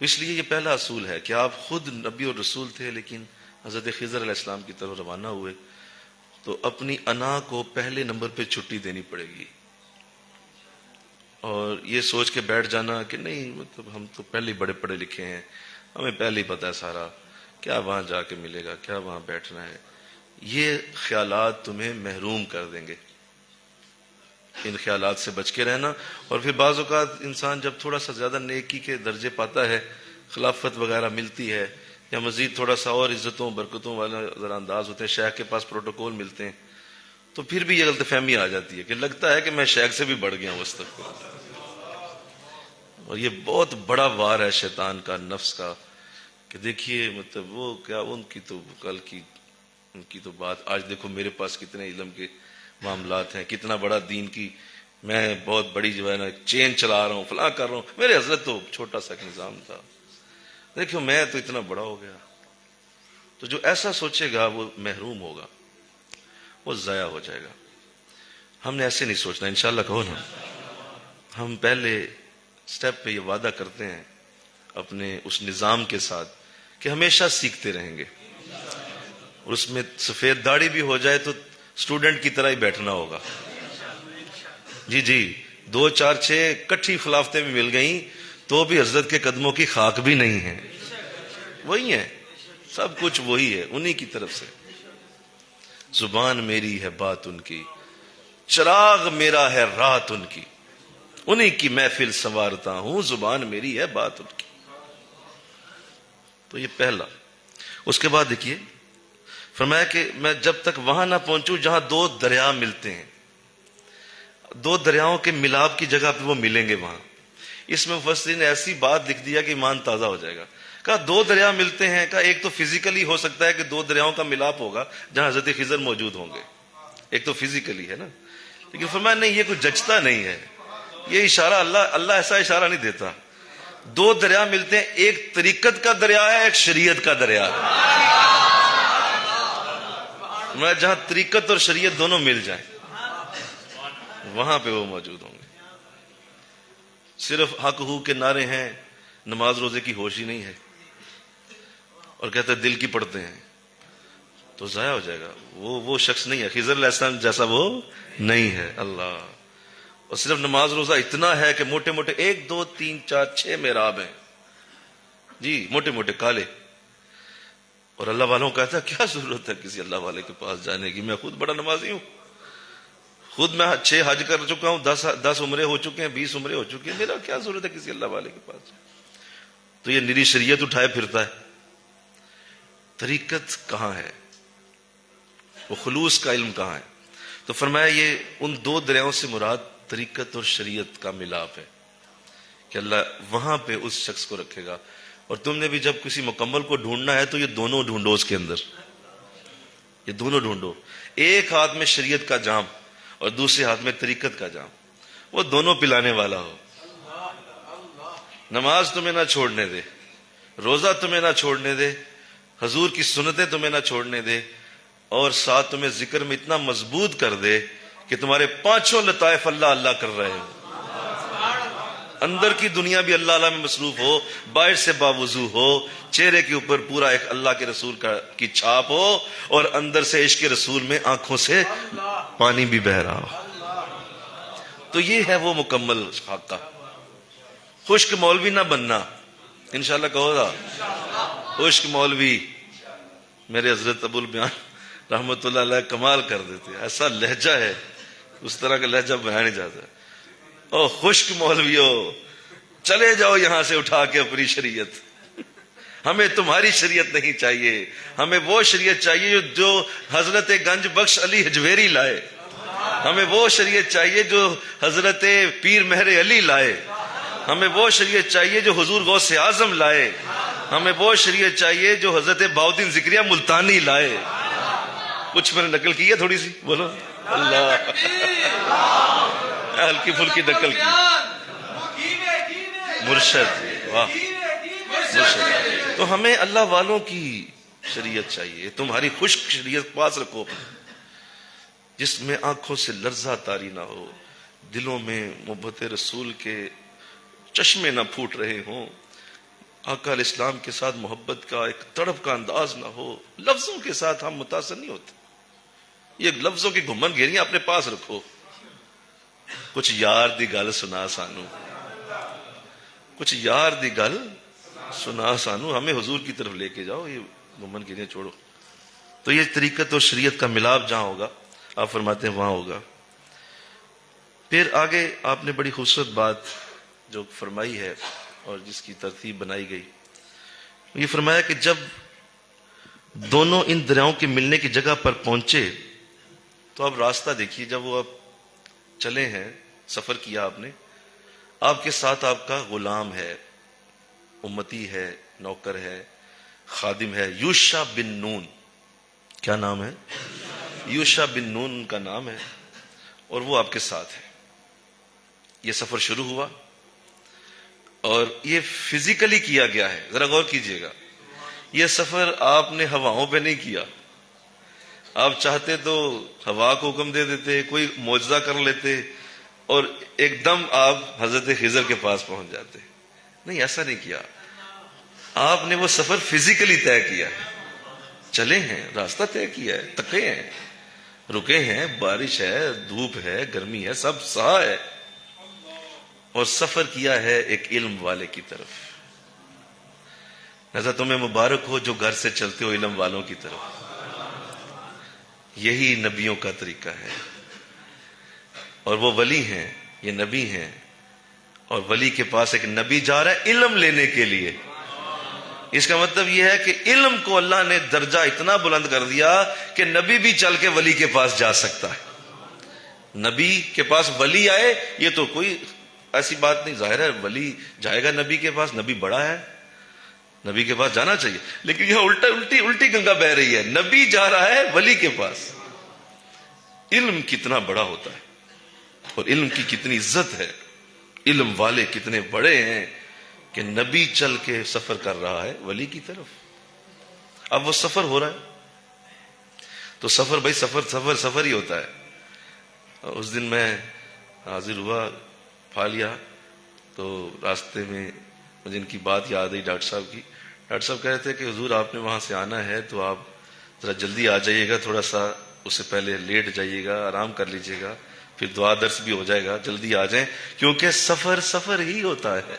اس لیے یہ پہلا اصول ہے کہ آپ خود نبی اور رسول تھے لیکن حضرت خضر علیہ السلام کی طرف روانہ ہوئے تو اپنی انا کو پہلے نمبر پہ چھٹی دینی پڑے گی, اور یہ سوچ کے بیٹھ جانا کہ نہیں مطلب ہم تو پہلے بڑے پڑھے لکھے ہیں, ہمیں پہلے ہی پتا ہے سارا, کیا وہاں جا کے ملے گا, کیا وہاں بیٹھنا ہے. یہ خیالات تمہیں محروم کر دیں گے. ان خیالات سے بچ کے رہنا. اور پھر بعض اوقات انسان جب تھوڑا سا زیادہ نیکی کے درجے پاتا ہے, خلافت وغیرہ ملتی ہے, یا مزید تھوڑا سا اور عزتوں برکتوں والا ذرا انداز ہوتے ہیں, شیخ کے پاس پروٹوکول ملتے ہیں, تو پھر بھی یہ غلط فہمی آ جاتی ہے کہ لگتا ہے کہ میں شیخ سے بھی بڑھ گیا ہوں اس تک. اور یہ بہت بڑا وار ہے شیطان کا, نفس کا, کہ دیکھیے مطلب وہ کیا ان کی تو کل کی ان کی تو بات, آج دیکھو میرے پاس کتنے علم کے معاملات ہیں, کتنا بڑا دین کی میں بہت بڑی جو ہے نا چین چلا رہا ہوں, فلاں کر رہا ہوں, میرے حضرت تو چھوٹا سا ایک نظام تھا, دیکھو میں تو اتنا بڑا ہو گیا. تو جو ایسا سوچے گا وہ محروم ہوگا, وہ ضائع ہو جائے گا. ہم نے ایسے نہیں سوچنا. انشاءاللہ کہو نا, ہم پہلے سٹیپ پہ یہ وعدہ کرتے ہیں اپنے اس نظام کے ساتھ کہ ہمیشہ سیکھتے رہیں گے, اور اس میں سفید داڑھی بھی ہو جائے تو اسٹوڈنٹ کی طرح ہی بیٹھنا ہوگا. جی 2 4 6 کٹھی خلافتیں بھی مل گئیں تو بھی حضرت کے قدموں کی خاک بھی نہیں ہے, وہی ہے, سب کچھ وہی ہے, انہی کی طرف سے. زبان میری ہے بات ان کی، چراغ میرا ہے رات ان کی، انہی کی محفل سنوارتا ہوں، زبان میری ہے بات ان کی. تو یہ پہلا. اس کے بعد دیکھیے فرمایا کہ میں جب تک وہاں نہ پہنچوں جہاں دو دریا ملتے ہیں، دو دریاؤں کے ملاپ کی جگہ پہ وہ ملیں گے وہاں. اس میں مفسرین نے ایسی بات لکھ دیا کہ ایمان تازہ ہو جائے گا. کہا دو دریا ملتے ہیں، کہا ایک تو فزیکلی ہو سکتا ہے کہ دو دریاؤں کا ملاپ ہوگا جہاں حضرت خضر موجود ہوں گے، ایک تو فزیکلی ہے نا. لیکن فرمایا نہیں، یہ کوئی جچتا نہیں ہے، یہ اشارہ اللہ ایسا اشارہ نہیں دیتا. دو دریا ملتے ہیں، ایک طریقت کا دریا ہے، ایک شریعت کا دریا ہے. میں جہاں طریقت اور شریعت دونوں مل جائیں وہاں پہ وہ موجود ہوں گے. صرف حق ہو کے نعرے ہیں، نماز روزے کی ہوش ہی نہیں ہے، اور کہتے ہیں دل کی پڑھتے ہیں، تو ضائع ہو جائے گا. وہ شخص نہیں ہے، خضر علیہ السلام جیسا وہ نہیں ہے. اللہ. اور صرف نماز روزہ اتنا ہے کہ موٹے موٹے 1 2 3 4 6 محراب ہیں جی، موٹے موٹے کالے. اور اللہ والوں کہتا ہے کیا ضرورت ہے کسی اللہ والے کے پاس جانے کی، میں خود بڑا نمازی ہوں، خود میں 6 حج کر چکا ہوں، 10 عمرے ہو چکے ہیں، 20 عمرے ہو چکے ہیں، میرا کیا ضرورت ہے کسی اللہ والے کے پاس. تو یہ نری شریعت اٹھائے پھرتا ہے. طریقت کہاں ہے، وہ خلوص کا علم کہاں ہے؟ تو فرمایا یہ ان دو دریاؤں سے مراد طریقت اور شریعت کا ملاپ ہے کہ اللہ وہاں پہ اس شخص کو رکھے گا. اور تم نے بھی جب کسی مکمل کو ڈھونڈنا ہے تو یہ دونوں ڈھونڈو، اس کے اندر یہ دونوں ڈھونڈو. ایک ہاتھ میں شریعت کا جام اور دوسرے ہاتھ میں طریقت کا جام، وہ دونوں پلانے والا ہو. نماز تمہیں نہ چھوڑنے دے، روزہ تمہیں نہ چھوڑنے دے، حضور کی سنتیں تمہیں نہ چھوڑنے دے، اور ساتھ تمہیں ذکر میں اتنا مضبوط کر دے کہ تمہارے 5 لطائف اللہ اللہ کر رہے ہو، اندر کی دنیا بھی اللہ اللہ میں مصروف ہو، باہر سے باوضو ہو، چہرے کے اوپر پورا ایک اللہ کے رسول کی چھاپ ہو، اور اندر سے عشق رسول میں آنکھوں سے پانی بھی بہ رہا ہو. تو یہ ہے وہ مکمل خاکہ. خشک مولوی نہ بننا، انشاءاللہ کہو گا خشک مولوی. میرے حضرت ابو البیان رحمت اللہ علیہ کمال کر دیتے، ایسا لہجہ ہے، اس طرح کا لہجہ بیان نہیں جاتا ہے. او خشک مولویو، چلے جاؤ یہاں سے اٹھا کے اپنی شریعت، ہمیں تمہاری شریعت نہیں چاہیے، ہمیں وہ شریعت چاہیے جو حضرت گنج بخش علی حجویری لائے، ہمیں وہ شریعت چاہیے جو حضرت پیر مہر علی لائے، ہمیں وہ شریعت چاہیے جو حضور غوث اعظم لائے، ہمیں وہ شریعت چاہیے جو حضرت بہاؤالدین ذکریہ ملتانی لائے. کچھ میں نے نقل کی ہے تھوڑی سی، بولو اللہ، ہلکی پھلکی نقل کی. مرشد، واہ مرشد. تو ہمیں اللہ والوں کی شریعت چاہیے. تمہاری خشک شریعت پاس رکھو جس میں آنکھوں سے لرزہ طاری نہ ہو، دلوں میں محبت رسول کے چشمے نہ پھوٹ رہے ہوں، آقا علیہ السلام کے ساتھ محبت کا ایک تڑپ کا انداز نہ ہو. لفظوں کے ساتھ ہم متاثر نہیں ہوتے، یہ لفظوں کی گھمن گھیریاں اپنے پاس رکھو. کچھ یار دی گل سنا سانو، کچھ یار دی گل سنا سانو، ہمیں حضور کی طرف لے کے جاؤ، یہ گھمن گھیریاں چھوڑو. تو یہ طریقت اور شریعت کا ملاپ جہاں ہوگا آپ فرماتے ہیں وہاں ہوگا. پھر آگے آپ نے بڑی خوبصورت بات جو فرمائی ہے اور جس کی ترتیب بنائی گئی، یہ فرمایا کہ جب دونوں ان دریاؤں کے ملنے کی جگہ پر پہنچے تو اب راستہ دیکھیے. جب وہ اب چلے ہیں، سفر کیا آپ نے، آپ کے ساتھ آپ کا غلام ہے، امتی ہے، نوکر ہے، خادم ہے، یوشع بن نون. کیا نام ہے؟ یوشع بن نون کا نام ہے، اور وہ آپ کے ساتھ ہے. یہ سفر شروع ہوا اور یہ فزیکلی کیا گیا ہے. ذرا غور کیجئے گا، یہ سفر آپ نے ہواؤں پہ نہیں کیا. آپ چاہتے تو ہوا کو حکم دے دیتے، کوئی معجزہ کر لیتے اور ایک دم آپ حضرت خضر کے پاس پہنچ جاتے. نہیں، ایسا نہیں کیا. آپ نے وہ سفر فزیکلی طے کیا ہے. چلے ہیں، راستہ طے کیا ہے، تکے ہیں، رکے ہیں، بارش ہے، دھوپ ہے، گرمی ہے، سب سہا ہے، اور سفر کیا ہے ایک علم والے کی طرف. ایسا تمہیں مبارک ہو جو گھر سے چلتے ہو علم والوں کی طرف. یہی نبیوں کا طریقہ ہے. اور وہ ولی ہیں، یہ نبی ہیں، اور ولی کے پاس ایک نبی جا رہا ہے علم لینے کے لیے. اس کا مطلب یہ ہے کہ علم کو اللہ نے درجہ اتنا بلند کر دیا کہ نبی بھی چل کے ولی کے پاس جا سکتا ہے. نبی کے پاس ولی آئے یہ تو کوئی ایسی بات نہیں. ظاہر ہے ولی جائے گا نبی کے پاس، نبی بڑا ہے، نبی کے پاس جانا چاہیے. لیکن یہاں الٹی گنگا بہ رہی ہے. نبی جا رہا ہے ولی کے پاس. علم کتنا بڑا ہوتا ہے اور علم کی کتنی عزت ہے. علم والے کتنے بڑے ہیں کہ نبی چل کے سفر کر رہا ہے ولی کی طرف. اب وہ سفر ہو رہا ہے تو سفر بھائی سفر ہی ہوتا ہے. اس دن میں حاضر ہوا پھالیا تو راستے میں مجھے ان کی بات یاد آئی ڈاکٹر صاحب کی. ڈاکٹر صاحب کہہ رہے تھے کہ حضور آپ نے وہاں سے آنا ہے تو آپ ذرا جلدی آ جائیے گا، تھوڑا سا اس سے پہلے لیٹ جائیے گا، آرام کر لیجیے گا، پھر دعا درس بھی ہو جائے گا، جلدی آ جائیں کیونکہ سفر ہی ہوتا ہے.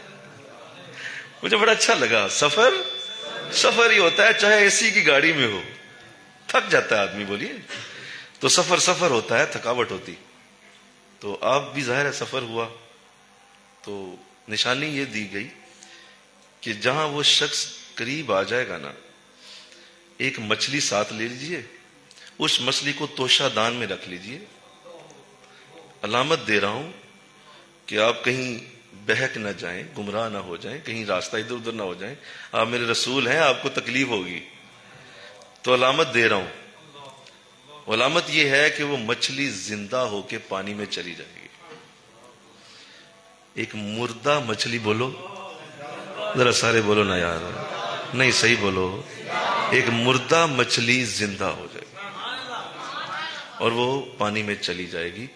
مجھے بڑا اچھا لگا. سفر ہی ہوتا ہے، چاہے اے سی کی گاڑی میں ہو. تھک جاتا ہے آدمی، بولیے. تو سفر ہوتا ہے، تھکاوٹ ہوتی. تو آپ بھی ظاہر ہے سفر ہوا تو نشانی یہ دی گئی کہ جہاں وہ شخص قریب آ جائے گا نا، ایک مچھلی ساتھ لے لیجئے، اس مچھلی کو توشہ دان میں رکھ لیجئے. علامت دے رہا ہوں کہ آپ کہیں بہک نہ جائیں، گمراہ نہ ہو جائیں، کہیں راستہ ادھر ادھر نہ ہو جائیں. آپ میرے رسول ہیں، آپ کو تکلیف ہوگی. تو علامت دے رہا ہوں. علامت یہ ہے کہ وہ مچھلی زندہ ہو کے پانی میں چلی جائے گی. ایک مردہ مچھلی، بولو ذرا سارے بولو نا یار، نہیں صحیح بولو. ایک مردہ مچھلی زندہ ہو جائے گی اور وہ پانی میں چلی جائے گی.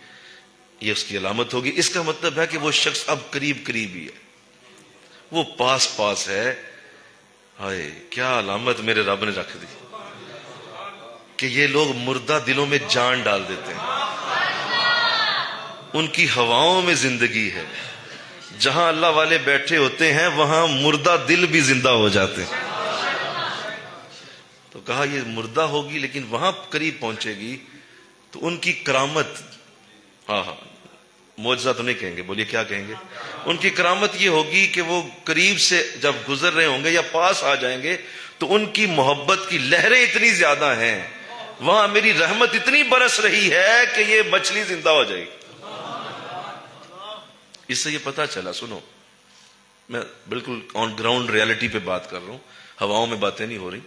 یہ اس کی علامت ہوگی. اس کا مطلب ہے کہ وہ شخص اب قریب ہی ہے، وہ پاس ہے. ہائے کیا علامت میرے رب نے رکھ دی کہ یہ لوگ مردہ دلوں میں جان ڈال دیتے ہیں. ان کی ہواؤں میں زندگی ہے. جہاں اللہ والے بیٹھے ہوتے ہیں وہاں مردہ دل بھی زندہ ہو جاتے ہیں. تو کہا یہ مردہ ہوگی لیکن وہاں قریب پہنچے گی تو ان کی کرامت، ہاں معجزہ تو نہیں کہیں گے، بولیے کیا کہیں گے. ان کی کرامت یہ ہوگی کہ وہ قریب سے جب گزر رہے ہوں گے یا پاس آ جائیں گے تو ان کی محبت کی لہریں اتنی زیادہ ہیں، وہاں میری رحمت اتنی برس رہی ہے کہ یہ مچھلی زندہ ہو جائے گی. اس سے یہ پتا چلا، سنو میں بالکل آن گراؤنڈ ریالٹی پہ بات کر رہا ہوں، ہواؤں میں باتیں نہیں ہو رہی.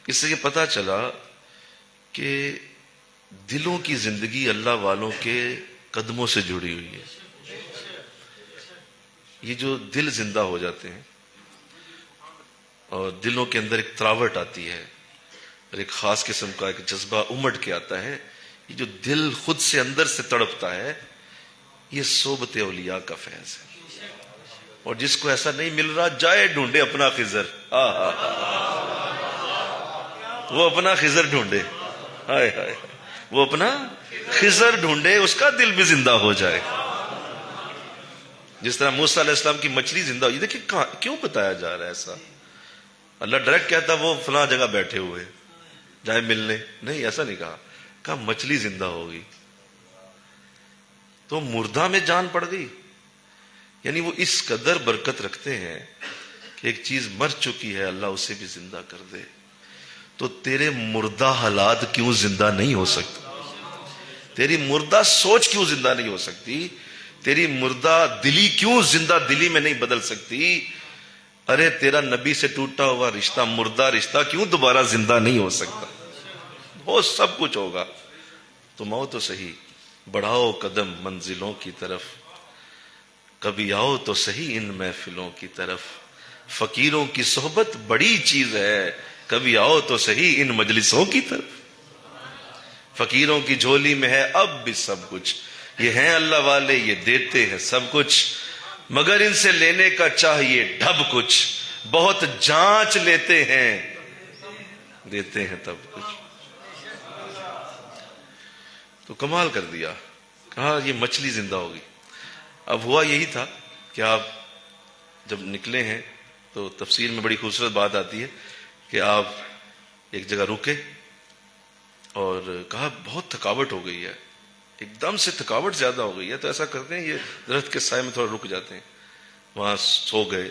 اس سے یہ پتا چلا کہ دلوں کی زندگی اللہ والوں کے قدموں سے جڑی ہوئی ہے. یہ جو دل زندہ ہو جاتے ہیں اور دلوں کے اندر ایک تراوٹ آتی ہے اور ایک خاص قسم کا ایک جذبہ امٹ کے آتا ہے، یہ جو دل خود سے اندر سے تڑپتا ہے، یہ صحبت اولیاء کا فیض ہے. اور جس کو ایسا نہیں مل رہا جائے ڈھونڈے اپنا خضر. وہ اپنا خضر ڈھونڈے، ہائے ہائے، وہ اپنا خضر ڈھونڈے، اس کا دل بھی زندہ ہو جائے. جس طرح موسیٰ علیہ السلام کی مچھلی زندہ ہوئی. دیکھیں کیوں بتایا جا رہا ہے ایسا. اللہ ڈائریکٹ کہتا وہ فلاں جگہ بیٹھے ہوئے جائے ملنے، نہیں ایسا نہیں کہا مچھلی زندہ ہوگی. تو مردہ میں جان پڑ گئی. یعنی وہ اس قدر برکت رکھتے ہیں کہ ایک چیز مر چکی ہے اللہ اسے بھی زندہ کر دے. تو تیرے مردہ حالات کیوں زندہ نہیں ہو سکتے؟ تیری مردہ سوچ کیوں زندہ نہیں ہو سکتی؟ تیری مردہ دلی کیوں زندہ دلی میں نہیں بدل سکتی؟ ارے تیرا نبی سے ٹوٹا ہوا رشتہ، مردہ رشتہ کیوں دوبارہ زندہ نہیں ہو سکتا؟ وہ سب کچھ ہوگا. تم آؤ تو صحیح، بڑھاؤ قدم منزلوں کی طرف، کبھی آؤ تو صحیح ان محفلوں کی طرف. فقیروں کی صحبت بڑی چیز ہے، کبھی آؤ تو صحیح ان مجلسوں کی طرف. فقیروں کی جھولی میں ہے اب بھی سب کچھ، یہ ہیں اللہ والے، یہ دیتے ہیں سب کچھ، مگر ان سے لینے کا چاہیے ڈھب کچھ. بہت جانچ لیتے ہیں، دیتے ہیں تب کچھ. تو کمال کر دیا، کہا یہ مچھلی زندہ ہوگی. اب ہوا یہی تھا کہ آپ جب نکلے ہیں تو تفسیر میں بڑی خوبصورت بات آتی ہے کہ آپ ایک جگہ رکے اور کہا بہت تھکاوٹ ہو گئی ہے، ایک دم سے تھکاوٹ زیادہ ہو گئی ہے، تو ایسا کرتے ہیں یہ درخت کے سائے میں تھوڑا رک جاتے ہیں. وہاں سو گئے.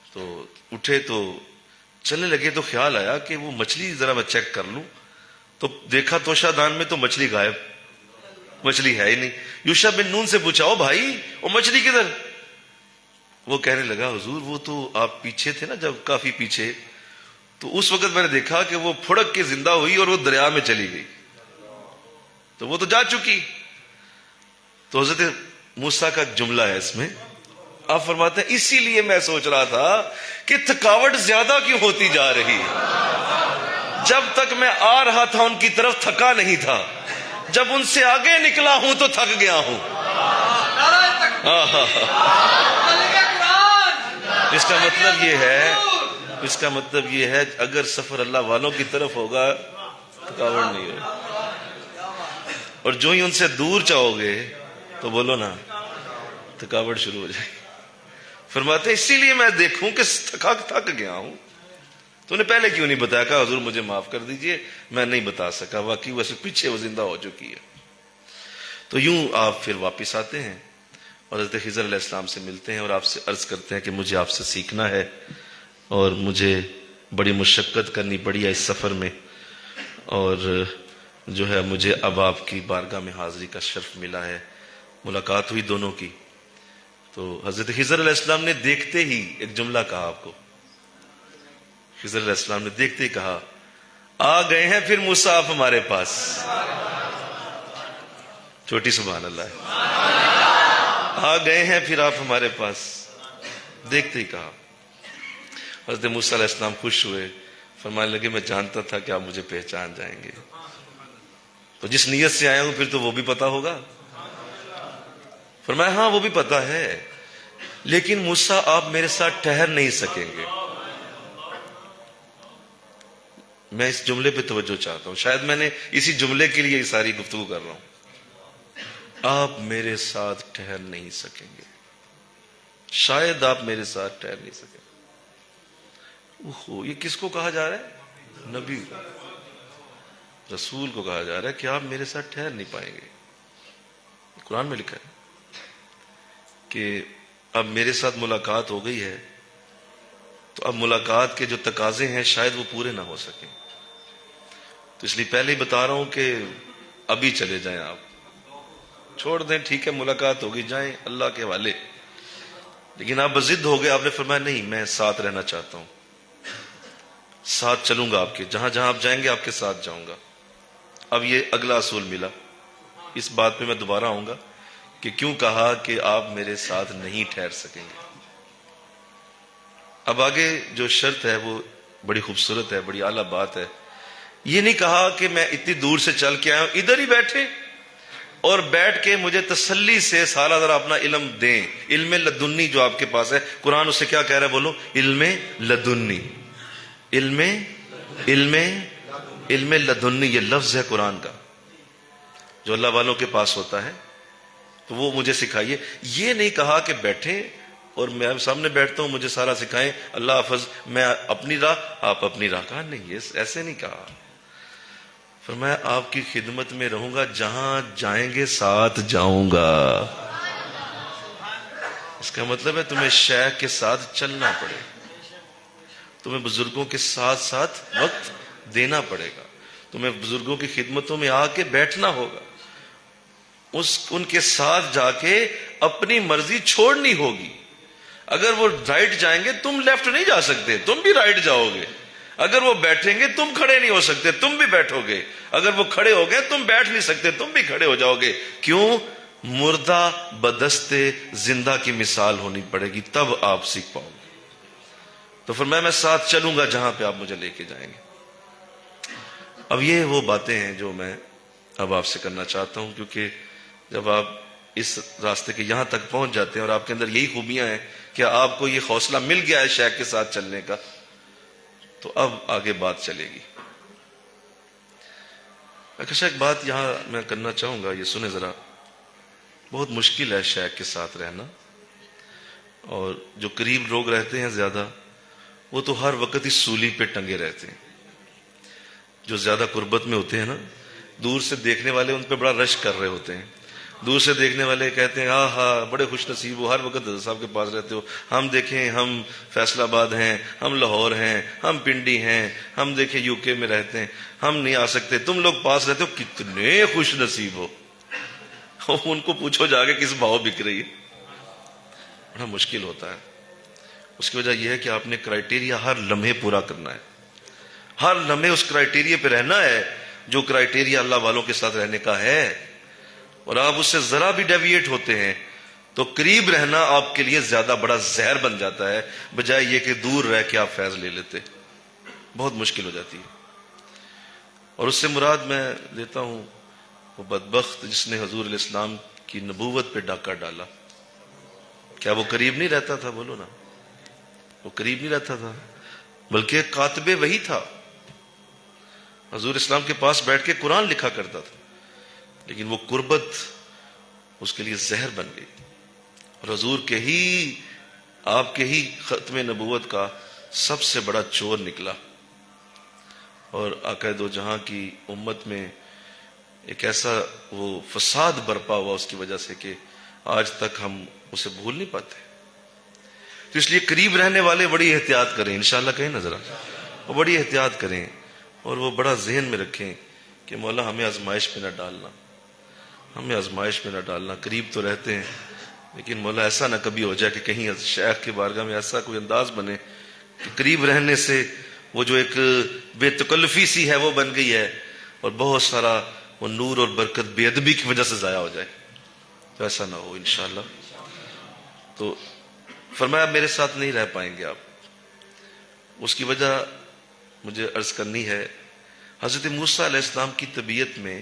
تو اٹھے تو چلنے لگے تو خیال آیا کہ وہ مچھلی ذرا میں چیک کر لوں. تو دیکھا توشہ دان میں تو مچھلی غائب، مچھلی ہے ہی نہیں. یوشع بن نون سے پوچھا، او بھائی وہ مچھلی کدھر؟ وہ کہنے لگا حضور وہ تو آپ پیچھے تھے نا، جب کافی پیچھے، تو اس وقت میں نے دیکھا کہ وہ پھڑک کے زندہ ہوئی اور وہ دریا میں چلی گئی، تو وہ تو جا چکی. تو حضرت موسیٰ کا جملہ ہے اس میں، آپ فرماتے ہیں اسی لیے میں سوچ رہا تھا کہ تھکاوٹ زیادہ کیوں ہوتی جا رہی ہے. جب تک میں آ رہا تھا ان کی طرف تھکا نہیں تھا، جب ان سے آگے نکلا ہوں تو تھک گیا ہوں. اس کا مطلب یہ ہے اگر سفر اللہ والوں کی طرف ہوگا تھکاوٹ نہیں ہوگی، اور جو ہی ان سے دور چاہو گے تو بولو نا تھکاوٹ شروع ہو جائے گی. فرماتے اسی لیے میں دیکھوں کہ تھک گیا ہوں. تو نے پہلے کیوں نہیں بتایا؟ کہا حضور مجھے معاف کر دیجئے میں نہیں بتا سکا، واقعی ویسے پیچھے وہ زندہ ہو چکی ہے. تو یوں آپ پھر واپس آتے ہیں اور حضرت خضر علیہ السلام سے ملتے ہیں اور آپ سے عرض کرتے ہیں کہ مجھے آپ سے سیکھنا ہے، اور مجھے بڑی مشقت کرنی پڑی ہے اس سفر میں، اور جو ہے مجھے اب آپ کی بارگاہ میں حاضری کا شرف ملا ہے. ملاقات ہوئی دونوں کی. تو حضرت خضر علیہ السلام نے دیکھتے ہی ایک جملہ کہا آپ کو. خضر علیہ السلام نے دیکھتے ہی کہا، آ گئے ہیں پھر موسیٰ آپ ہمارے پاس. چھوٹی سبحان اللہ ہے. آ گئے ہیں پھر آپ ہمارے پاس. دیکھتے ہی کہا. حضرت موسیٰ علیہ السلام خوش ہوئے، فرمانے لگے میں جانتا تھا کہ آپ مجھے پہچان جائیں گے، تو جس نیت سے آیا ہوں پھر تو وہ بھی پتا ہوگا. فرمایا ہاں وہ بھی پتا ہے، لیکن موسیٰ آپ میرے ساتھ ٹھہر نہیں سکیں گے. میں اس جملے پہ توجہ چاہتا ہوں، شاید میں نے اسی جملے کے لیے یہ ساری گفتگو کر رہا ہوں. آپ میرے ساتھ ٹھہر نہیں سکیں گے، شاید آپ میرے ساتھ ٹھہر نہیں سکیں. یہ کس کو کہا جا رہا ہے؟ نبی رسول کو کہا جا رہا ہے کہ آپ میرے ساتھ ٹھہر نہیں پائیں گے. قرآن میں لکھا ہے کہ اب میرے ساتھ ملاقات ہو گئی ہے تو اب ملاقات کے جو تقاضے ہیں شاید وہ پورے نہ ہو سکیں. تو اس لیے پہلے ہی بتا رہا ہوں کہ ابھی چلے جائیں، آپ چھوڑ دیں، ٹھیک ہے ملاقات ہوگی جائیں اللہ کے حوالے. لیکن آپ بضد ہو گئے، آپ نے فرمایا نہیں میں ساتھ رہنا چاہتا ہوں، ساتھ چلوں گا، آپ کے جہاں جہاں آپ جائیں گے آپ کے ساتھ جاؤں گا. اب یہ اگلا اصول ملا. اس بات پہ میں دوبارہ آؤں گا کہ کیوں کہا کہ آپ میرے ساتھ نہیں ٹھہر سکیں گے. اب آگے جو شرط ہے وہ بڑی خوبصورت ہے، بڑی اعلیٰ بات ہے. یہ نہیں کہا کہ میں اتنی دور سے چل کے آیا ہوں ادھر ہی بیٹھے اور بیٹھ کے مجھے تسلی سے سارا ذرا اپنا علم دیں. علم لدنی جو آپ کے پاس ہے، قرآن اسے کیا کہہ رہا ہے؟ بولو علم لدنی. علم لدنی یہ لفظ ہے قرآن کا جو اللہ والوں کے پاس ہوتا ہے، تو وہ مجھے سکھائیے. یہ نہیں کہا کہ بیٹھیں اور میں سامنے بیٹھتا ہوں مجھے سارا سکھائیں، اللہ حافظ میں اپنی راہ آپ اپنی راہ. کہا نہیں، یہ ایسے نہیں کہا. فرمایا آپ کی خدمت میں رہوں گا، جہاں جائیں گے ساتھ جاؤں گا. اس کا مطلب ہے تمہیں شیخ کے ساتھ چلنا پڑے، تمہیں بزرگوں کے ساتھ ساتھ وقت دینا پڑے گا، تمہیں بزرگوں کی خدمتوں میں آ کے بیٹھنا ہوگا، ان کے ساتھ جا کے اپنی مرضی چھوڑنی ہوگی. اگر وہ رائٹ جائیں گے تم لیفٹ نہیں جا سکتے، تم بھی رائٹ جاؤ گے. اگر وہ بیٹھیں گے تم کھڑے نہیں ہو سکتے، تم بھی بیٹھو گے. اگر وہ کھڑے ہو گئے تم بیٹھ نہیں سکتے، تم بھی کھڑے ہو جاؤ گے. کیوں؟ مردہ بدستے زندہ کی مثال ہونی پڑے گی، تب آپ سیکھ پاؤ گے. تو فرمایا میں ساتھ چلوں گا جہاں پہ آپ مجھے لے کے جائیں گے. اب یہ وہ باتیں ہیں جو میں اب آپ سے کرنا چاہتا ہوں، کیونکہ جب آپ اس راستے کے یہاں تک پہنچ جاتے ہیں اور آپ کے اندر یہی خوبیاں ہیں کہ آپ کو یہ حوصلہ مل گیا ہے شیخ کے ساتھ چلنے کا، تو اب آگے بات چلے گی. ایک بات یہاں میں کرنا چاہوں گا، یہ سنیں ذرا. بہت مشکل ہے شیخ کے ساتھ رہنا، اور جو قریب لوگ رہتے ہیں زیادہ وہ تو ہر وقت اس سولی پہ ٹنگے رہتے ہیں. جو زیادہ قربت میں ہوتے ہیں نا، دور سے دیکھنے والے ان پہ بڑا رش کر رہے ہوتے ہیں. دور سے دیکھنے والے کہتے ہیں ہاں ہاں بڑے خوش نصیب ہو، ہر وقت حضرت صاحب کے پاس رہتے ہو. ہم دیکھیں ہم فیصل آباد ہیں، ہم لاہور ہیں، ہم پنڈی ہیں، ہم دیکھیں یو کے میں رہتے ہیں، ہم نہیں آ سکتے، تم لوگ پاس رہتے ہو، کتنے خوش نصیب ہو. ان کو پوچھو جا کے کس بھاؤ بک رہی ہے. بڑا مشکل ہوتا ہے. اس کی وجہ یہ ہے کہ آپ نے کرائٹیریا ہر لمحے پورا کرنا ہے، ہر لمحے اس کرائٹیریا پہ رہنا ہے جو کرائٹیریا اللہ والوں کے ساتھ رہنے کا ہے. اور آپ اس سے ذرا بھی ڈیویٹ ہوتے ہیں تو قریب رہنا آپ کے لیے زیادہ بڑا زہر بن جاتا ہے، بجائے یہ کہ دور رہ کے آپ فیض لے لیتے. بہت مشکل ہو جاتی ہے. اور اس سے مراد میں لیتا ہوں وہ بدبخت جس نے حضور علیہ السلام کی نبوت پہ ڈاکہ ڈالا. کیا وہ قریب نہیں رہتا تھا؟ بولو نا. وہ قریب نہیں رہتا تھا، بلکہ کاتب وحی تھا. حضور اسلام کے پاس بیٹھ کے قرآن لکھا کرتا تھا، لیکن وہ قربت اس کے لیے زہر بن گئی. اور حضور کے ہی آپ کے ہی ختم نبوت کا سب سے بڑا چور نکلا. اور آقا دو جہاں کی امت میں ایک ایسا وہ فساد برپا ہوا اس کی وجہ سے کہ آج تک ہم اسے بھول نہیں پاتے. تو اس لیے قریب رہنے والے بڑی احتیاط کریں، انشاءاللہ کہیں نا ذرا، وہ بڑی احتیاط کریں اور وہ بڑا ذہن میں رکھیں کہ مولا ہمیں آزمائش پہ نہ ڈالنا، ہمیں آزمائش میں نہ ڈالنا. قریب تو رہتے ہیں لیکن مولا ایسا نہ کبھی ہو جائے کہ کہیں شیخ کی بارگاہ میں ایسا کوئی انداز بنے کہ قریب رہنے سے وہ جو ایک بے تکلفی سی ہے وہ بن گئی ہے اور بہت سارا وہ نور اور برکت بے ادبی کی وجہ سے ضائع ہو جائے. تو ایسا نہ ہو انشاءاللہ. تو فرمایا میرے ساتھ نہیں رہ پائیں گے آپ. اس کی وجہ مجھے عرض کرنی ہے. حضرت موسیٰ علیہ السلام کی طبیعت میں،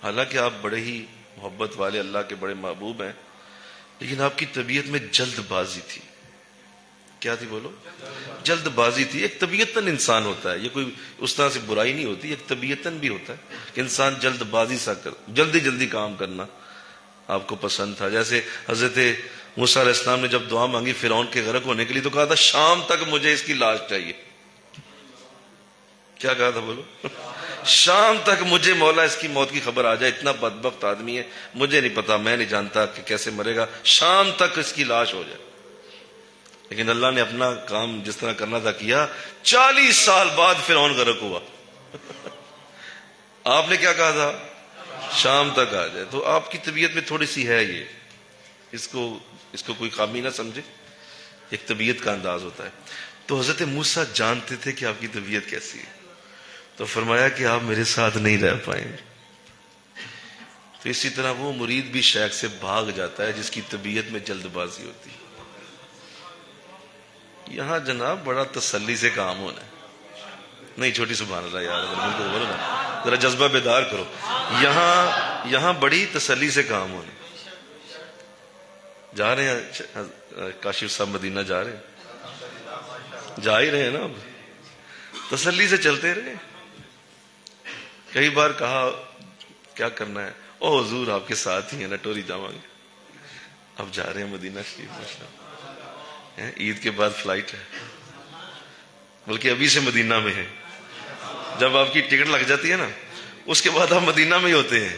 حالانکہ آپ بڑے ہی محبت والے اللہ کے بڑے محبوب ہیں، لیکن آپ کی طبیعت میں جلد بازی تھی. کیا تھی بولو؟ جلد بازی تھی. ایک طبیعتاً انسان ہوتا ہے، یہ کوئی اس طرح سے برائی نہیں ہوتی، ایک طبیعتاً بھی ہوتا ہے کہ انسان جلد بازی سا کر جلدی کام کرنا آپ کو پسند تھا. جیسے حضرت موسیٰ علیہ السلام نے جب دعا مانگی فرعون کے غرق ہونے کے لیے تو کہا تھا شام تک مجھے اس کی لاش چاہیے. کیا کہا تھا بولو؟ شام تک مجھے مولا اس کی موت کی خبر آ جائے، اتنا بدبخت آدمی ہے، مجھے نہیں پتا، میں نہیں جانتا کہ کیسے مرے گا، شام تک اس کی لاش ہو جائے. لیکن اللہ نے اپنا کام جس طرح کرنا تھا کیا. 40 سال بعد فرعون غرق ہوا. آپ نے کیا کہا تھا؟ شام تک آ جائے. تو آپ کی طبیعت میں تھوڑی سی ہے یہ، اس کو کوئی خامی نہ سمجھے، ایک طبیعت کا انداز ہوتا ہے. تو حضرت موسیٰ جانتے تھے کہ آپ کی طبیعت کیسی ہے، تو فرمایا کہ آپ میرے ساتھ نہیں رہ پائیں گے. تو اسی طرح وہ مرید بھی شیخ سے بھاگ جاتا ہے جس کی طبیعت میں جلد بازی ہوتی ہے. یہاں جناب بڑا تسلی سے کام ہونا ہے. نہیں چھوٹی سبحان اللہ یار، بالکل بولو نا، ذرا جذبہ بیدار کرو. یہاں بڑی تسلی سے کام ہونا. جا رہے ہیں کاشف صاحب مدینہ، جا رہے ہیں، جا ہی رہے ہیں نا. اب تسلی سے چلتے رہے. کئی بار کہا کیا کرنا ہے، او حضور آپ کے ساتھ ہی ہیں نا، ٹوری جاواں گے. اب جا رہے ہیں مدینہ شریف، عید کے بعد فلائٹ ہے، بلکہ ابھی سے مدینہ میں ہے. جب آپ کی ٹکٹ لگ جاتی ہے نا اس کے بعد آپ مدینہ میں ہی ہوتے ہیں.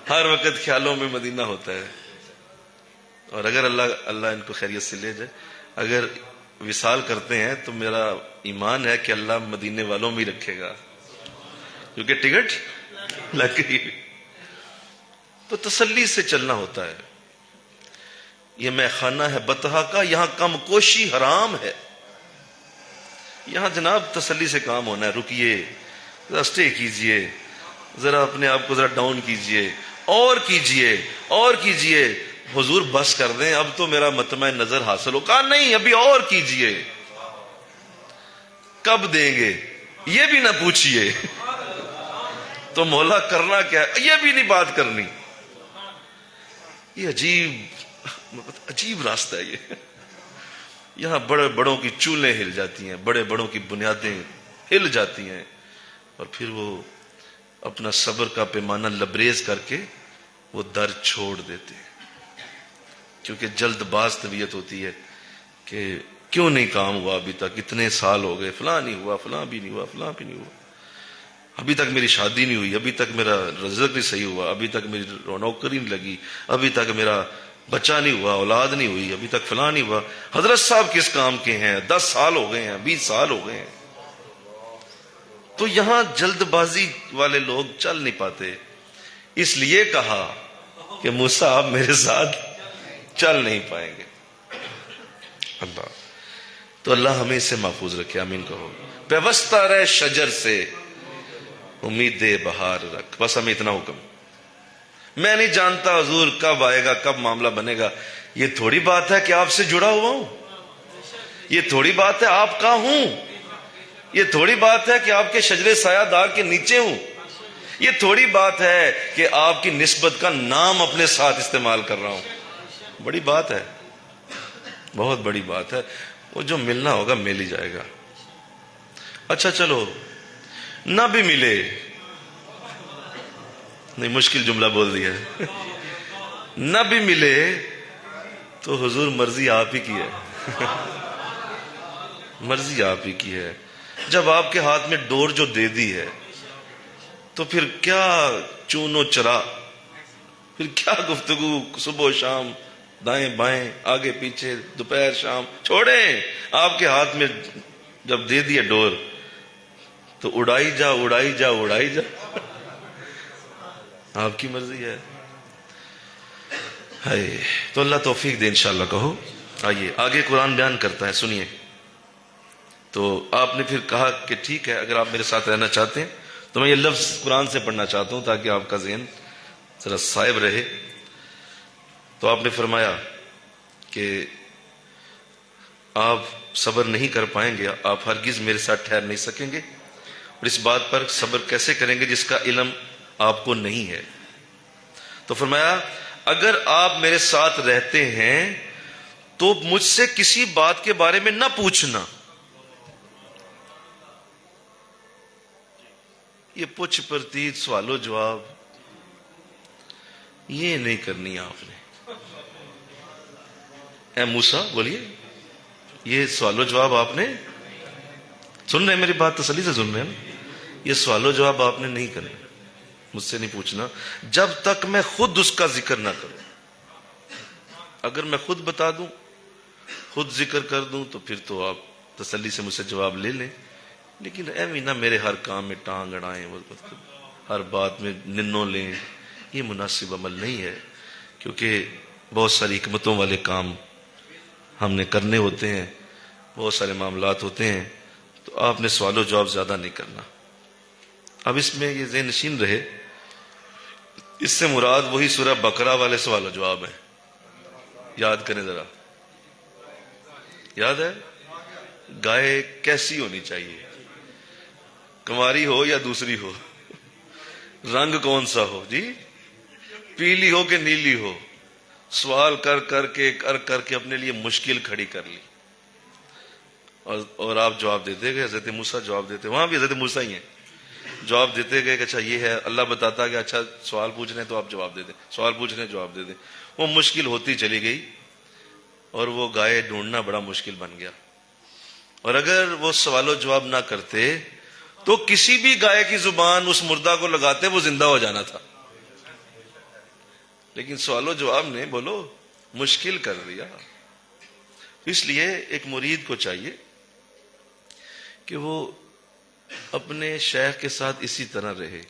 ہر وقت خیالوں میں مدینہ ہوتا ہے. اور اگر اللہ ان کو خیریت سے لے جائے، اگر وصال کرتے ہیں تو میرا ایمان ہے کہ اللہ مدینے والوں میں ہی رکھے گا، کیونکہ ٹکٹ لگ گئی. تو تسلی سے چلنا ہوتا ہے. یہ میں خانہ ہے بطحا کا، یہاں کم کوشی حرام ہے. یہاں جناب تسلی سے کام ہونا ہے. رکیے، ذرا اسٹے کیجئے، ذرا اپنے آپ کو ذرا ڈاؤن کیجئے، اور کیجئے. حضور بس کر دیں، اب تو میرا مطمع نظر حاصل ہو. کہا نہیں، ابھی اور کیجئے. کب دیں گے یہ بھی نہ پوچھئے. تو مولا کرنا کیا ہے یہ بھی نہیں بات کرنی. یہ عجیب راستہ ہے یہ. یہاں بڑے بڑوں کی چولیں ہل جاتی ہیں، بڑے بڑوں کی بنیادیں ہل جاتی ہیں، اور پھر وہ اپنا صبر کا پیمانہ لبریز کر کے وہ در چھوڑ دیتے ہیں. کیونکہ جلد باز طبیعت ہوتی ہے کہ کیوں نہیں کام ہوا ابھی تک، اتنے سال ہو گئے، فلاں نہیں ہوا، فلاں بھی نہیں ہوا، فلاں بھی نہیں ہوا. ابھی تک میری شادی نہیں ہوئی، ابھی تک میرا رزق نہیں صحیح ہوا، ابھی تک میری نوکری نہیں لگی، ابھی تک میرا بچہ نہیں ہوا، اولاد نہیں ہوئی، ابھی تک فلاں نہیں ہوا۔ حضرت صاحب کس کام کے ہیں؟ 10 سال ہو گئے ہیں، 20 سال ہو گئے ہیں۔ تو یہاں جلد بازی والے لوگ چل نہیں پاتے، اس لیے کہا کہ موسیٰ آپ میرے ساتھ چل نہیں پائیں گے۔ اللہ تو اللہ ہمیں اسے محفوظ رکھے، آمین کہو۔ پیوستہ رہ شجر سے امید بہار رکھ، بس ہمیں اتنا حکم۔ میں نہیں جانتا حضور کب آئے گا، کب معاملہ بنے گا، یہ تھوڑی بات ہے کہ آپ سے جڑا ہوا ہوں، یہ تھوڑی بات ہے آپ کا ہوں، یہ تھوڑی بات ہے کہ آپ کے شجرے سایہ دار کے نیچے ہوں، یہ تھوڑی بات ہے کہ آپ کی نسبت کا نام اپنے ساتھ استعمال کر رہا ہوں۔ بڑی بات ہے، بہت بڑی بات ہے۔ وہ جو ملنا ہوگا مل ہی جائے گا۔ اچھا چلو نہ بھی ملے، نہیں مشکل جملہ بول دیا ہے، نہ بھی ملے تو حضور مرضی آپ ہی کی ہے، مرضی آپ ہی کی ہے۔ جب آپ کے ہاتھ میں ڈور جو دے دی ہے تو پھر کیا چون و چرا، پھر کیا گفتگو صبح و شام، دائیں بائیں، آگے پیچھے، دوپہر شام، چھوڑیں۔ آپ کے ہاتھ میں جب دے دیا ڈور تو اڑائی جا اڑائی جا اڑائی جا، آپ کی مرضی ہے۔ تو اللہ توفیق دے انشاءاللہ کہو۔ آئیے آگے قرآن بیان کرتا ہے، سنیے۔ تو آپ نے پھر کہا کہ ٹھیک ہے اگر آپ میرے ساتھ رہنا چاہتے ہیں تو میں یہ لفظ قرآن سے پڑھنا چاہتا ہوں تاکہ آپ کا ذہن ذرا صائب رہے۔ تو آپ نے فرمایا کہ آپ صبر نہیں کر پائیں گے، آپ ہرگز میرے ساتھ ٹھہر نہیں سکیں گے، اور اس بات پر صبر کیسے کریں گے جس کا علم آپ کو نہیں ہے۔ تو فرمایا اگر آپ میرے ساتھ رہتے ہیں تو مجھ سے کسی بات کے بارے میں نہ پوچھنا۔ یہ پوچھ پرتیت سوال و جواب یہ نہیں کرنی آپ نے۔ اے موسیٰ بولیے، یہ سوال و جواب آپ نے سن رہے ہیں، میری بات تسلی سے سن رہے ہیں، یہ سوال و جواب آپ نے نہیں کرنا، مجھ سے نہیں پوچھنا جب تک میں خود اس کا ذکر نہ کروں۔ اگر میں خود بتا دوں، خود ذکر کر دوں تو پھر تو آپ تسلی سے مجھ سے جواب لے لیں، لیکن ایویں نہ میرے ہر کام میں ٹانگ اڑائیں، ہر بات میں ننوں لیں، یہ مناسب عمل نہیں ہے، کیونکہ بہت ساری حکمتوں والے کام ہم نے کرنے ہوتے ہیں، بہت سارے معاملات ہوتے ہیں، تو آپ نے سوال و جواب زیادہ نہیں کرنا۔ اب اس میں یہ ذہن نشین رہے، اس سے مراد وہی سورہ بقرہ والے سوال و جواب ہیں، یاد کریں ذرا، یاد ہے؟ گائے کیسی ہونی چاہیے، کنواری ہو یا دوسری ہو، رنگ کون سا ہو جی، پیلی ہو کہ نیلی ہو، سوال کر کر کے اپنے لیے مشکل کھڑی کر لی، اور آپ جواب دیتے گئے، حضرت موسیٰ جواب دیتے، وہاں بھی حضرت موسیٰ ہی ہیں، جواب دیتے گئے کہ اچھا یہ ہے، اللہ بتاتا کہ اچھا سوال پوچھ رہے ہیں تو آپ جواب دے دیں، سوال پوچھ رہے ہیں جواب دے دیں۔ وہ مشکل ہوتی چلی گئی اور وہ گائے ڈھونڈنا بڑا مشکل بن گیا، اور اگر وہ سوال و جواب نہ کرتے تو کسی بھی گائے کی زبان اس مردہ کو لگاتے وہ زندہ ہو جانا تھا، لیکن سوال و جواب نے بولو مشکل کر دیا۔ اس لیے ایک مرید کو چاہیے کہ وہ اپنے شیخ کے ساتھ اسی طرح رہے۔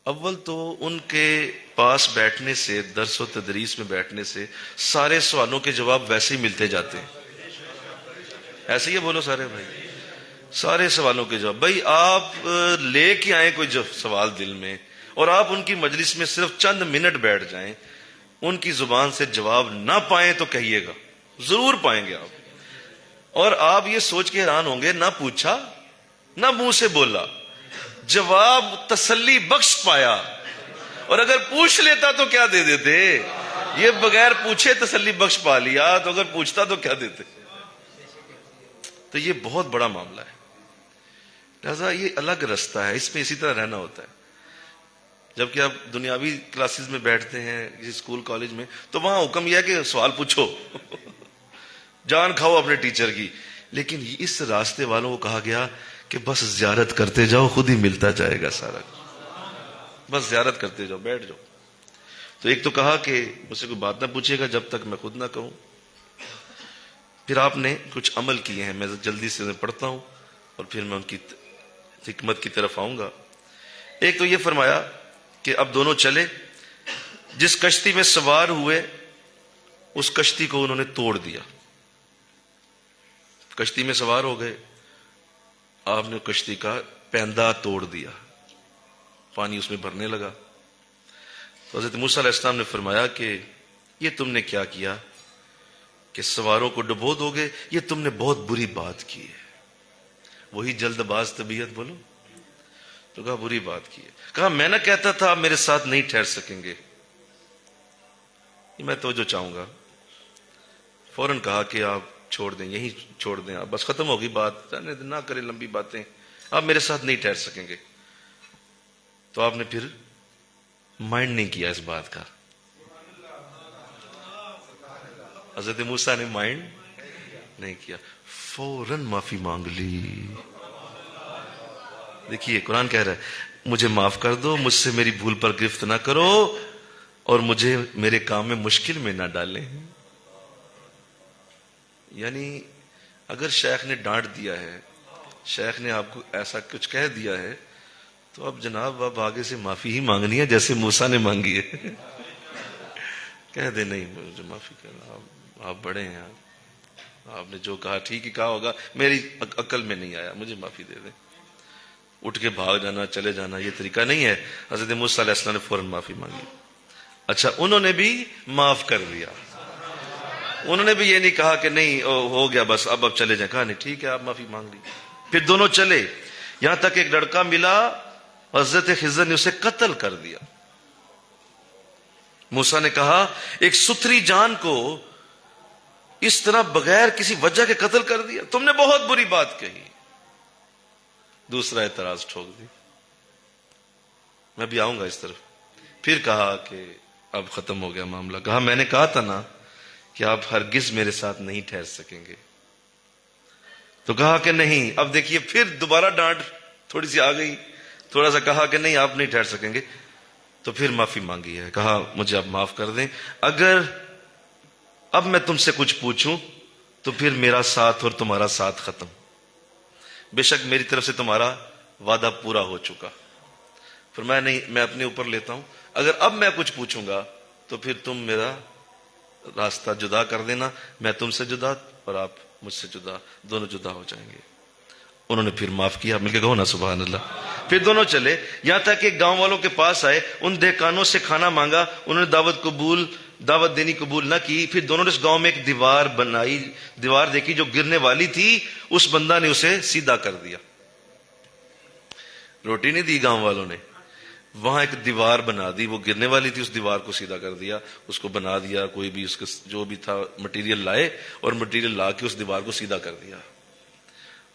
اول تو ان کے پاس بیٹھنے سے، درس و تدریس میں بیٹھنے سے سارے سوالوں کے جواب ویسے ہی ملتے جاتے ہیں، ایسے ہی بولو سارے بھائی، سارے سوالوں کے جواب۔ بھائی آپ لے کے آئیں کوئی سوال دل میں اور آپ ان کی مجلس میں صرف چند منٹ بیٹھ جائیں، ان کی زبان سے جواب نہ پائیں تو کہیے گا، ضرور پائیں گے آپ، اور آپ یہ سوچ کے حیران ہوں گے نہ پوچھا نہ منہ سے بولا، جواب تسلی بخش پایا، اور اگر پوچھ لیتا تو کیا دے دیتے، یہ بغیر پوچھے تسلی بخش پا لیا، تو اگر پوچھتا تو کیا دیتے۔ تو یہ بہت بڑا معاملہ ہے، لہذا یہ الگ رستہ ہے، اس میں اسی طرح رہنا ہوتا ہے۔ جبکہ آپ دنیاوی کلاسز میں بیٹھتے ہیں کسی اسکول کالج میں تو وہاں حکم یہ ہے کہ سوال پوچھو، جان کھاؤ اپنے ٹیچر کی، لیکن اس راستے والوں کو کہا گیا کہ بس زیارت کرتے جاؤ، خود ہی ملتا جائے گا سارا، بس زیارت کرتے جاؤ، بیٹھ جاؤ. تو ایک تو کہا کہ مجھ سے کوئی بات نہ پوچھے گا جب تک میں خود نہ کہوں. پھر آپ نے کچھ عمل کیے ہیں، میں جلدی سے پڑھتا ہوں اور پھر میں ان کی حکمت کی طرف آؤں گا. ایک تو یہ فرمایا کہ اب دونوں چلے، جس کشتی میں سوار ہوئے اس کشتی کو انہوں نے توڑ دیا. کشتی میں سوار ہو گئے، آپ نے کشتی کا پیندہ توڑ دیا، پانی اس میں بھرنے لگا. تو حضرت موسیٰ علیہ السلام نے فرمایا کہ یہ تم نے کیا کیا کہ سواروں کو ڈبو دو گے، یہ تم نے بہت بری بات کی ہے. وہی جلد باز طبیعت، بولو. تو کہا بری بات کی ہے. کہا میں نہ کہتا تھا آپ میرے ساتھ نہیں ٹھہر سکیں گے. میں توجہ چاہوں گا. فوراً کہا کہ آپ چھوڑ دیں، یہی چھوڑ دیں، آپ بس ختم ہوگی بات، نہ کریں لمبی باتیں، آپ میرے ساتھ نہیں ٹھہر سکیں گے. تو آپ نے پھر مائنڈ نہیں کیا اس بات کا. حضرت موسیٰ نے مائنڈ نہیں کیا، فوراً معافی مانگ لی. دیکھیے قرآن کہہ رہا ہے مجھے معاف کر دو، مجھ سے میری بھول پر گرفت نہ کرو اور مجھے میرے کام میں مشکل میں نہ ڈالیں. یعنی اگر شیخ نے ڈانٹ دیا ہے، شیخ نے آپ کو ایسا کچھ کہہ دیا ہے، تو اب جناب اب آگے سے معافی ہی مانگنی ہے جیسے موسیٰ نے مانگی ہے. کہہ دے نہیں مجھے معافی کرنا، آپ بڑے ہیں، آپ نے جو کہا ٹھیک ہی کہا ہوگا، میری عقل میں نہیں آیا، مجھے معافی دے دیں. اٹھ کے بھاگ جانا، چلے جانا، یہ طریقہ نہیں ہے. حضرت موسیٰ علیہ السلام نے فوراً معافی مانگی. اچھا انہوں نے بھی معاف کر دیا، انہوں نے بھی یہ نہیں کہا کہ نہیں ہو گیا بس اب چلے جائیں. کہا نہیں ٹھیک ہے آپ معافی مانگ لی. پھر دونوں چلے، یہاں تک ایک لڑکا ملا، حضرت خضر نے اسے قتل کر دیا. موسیٰ نے کہا ایک ستھری جان کو اس طرح بغیر کسی وجہ کے قتل کر دیا، تم نے بہت بری بات کہی. دوسرا اعتراض ٹھوک دی. میں بھی آؤں گا اس طرف. پھر کہا کہ اب ختم ہو گیا معاملہ. کہا میں نے کہا تھا نا کہ آپ ہرگز میرے ساتھ نہیں ٹھہر سکیں گے. تو کہا کہ نہیں. اب دیکھیے پھر دوبارہ ڈانٹ تھوڑی سی آ گئی، تھوڑا سا کہا کہ نہیں آپ نہیں ٹھہر سکیں گے. تو پھر معافی مانگی ہے. کہا مجھے آپ معاف کر دیں، اگر اب میں تم سے کچھ پوچھوں تو پھر میرا ساتھ اور تمہارا ساتھ ختم. بے شک میری طرف سے تمہارا وعدہ پورا ہو چکا. فرمایا نہیں میں اپنے اوپر لیتا ہوں، اگر اب میں کچھ پوچھوں گا تو پھر تم میرا راستہ جدا کر دینا، میں تم سے جدا اور آپ مجھ سے جدا، دونوں جدا ہو جائیں گے. انہوں نے پھر معاف کیا. مل کے کہو نا سبحان اللہ. پھر دونوں چلے، یہاں تک کہ گاؤں والوں کے پاس آئے، ان دہقانوں سے کھانا مانگا، انہوں نے دعوت دینی قبول نہ کی. پھر دونوں نے اس گاؤں میں ایک دیوار بنائی، دیوار دیکھی جو گرنے والی تھی، اس بندہ نے اسے سیدھا کر دیا. روٹی نہیں دی گاؤں والوں نے، وہاں ایک دیوار بنا دی، وہ گرنے والی تھی، اس دیوار کو سیدھا کر دیا، اس کو بنا دیا. کوئی بھی اس کے جو بھی تھا مٹیریل لائے اور مٹیریل لا کے اس دیوار کو سیدھا کر دیا.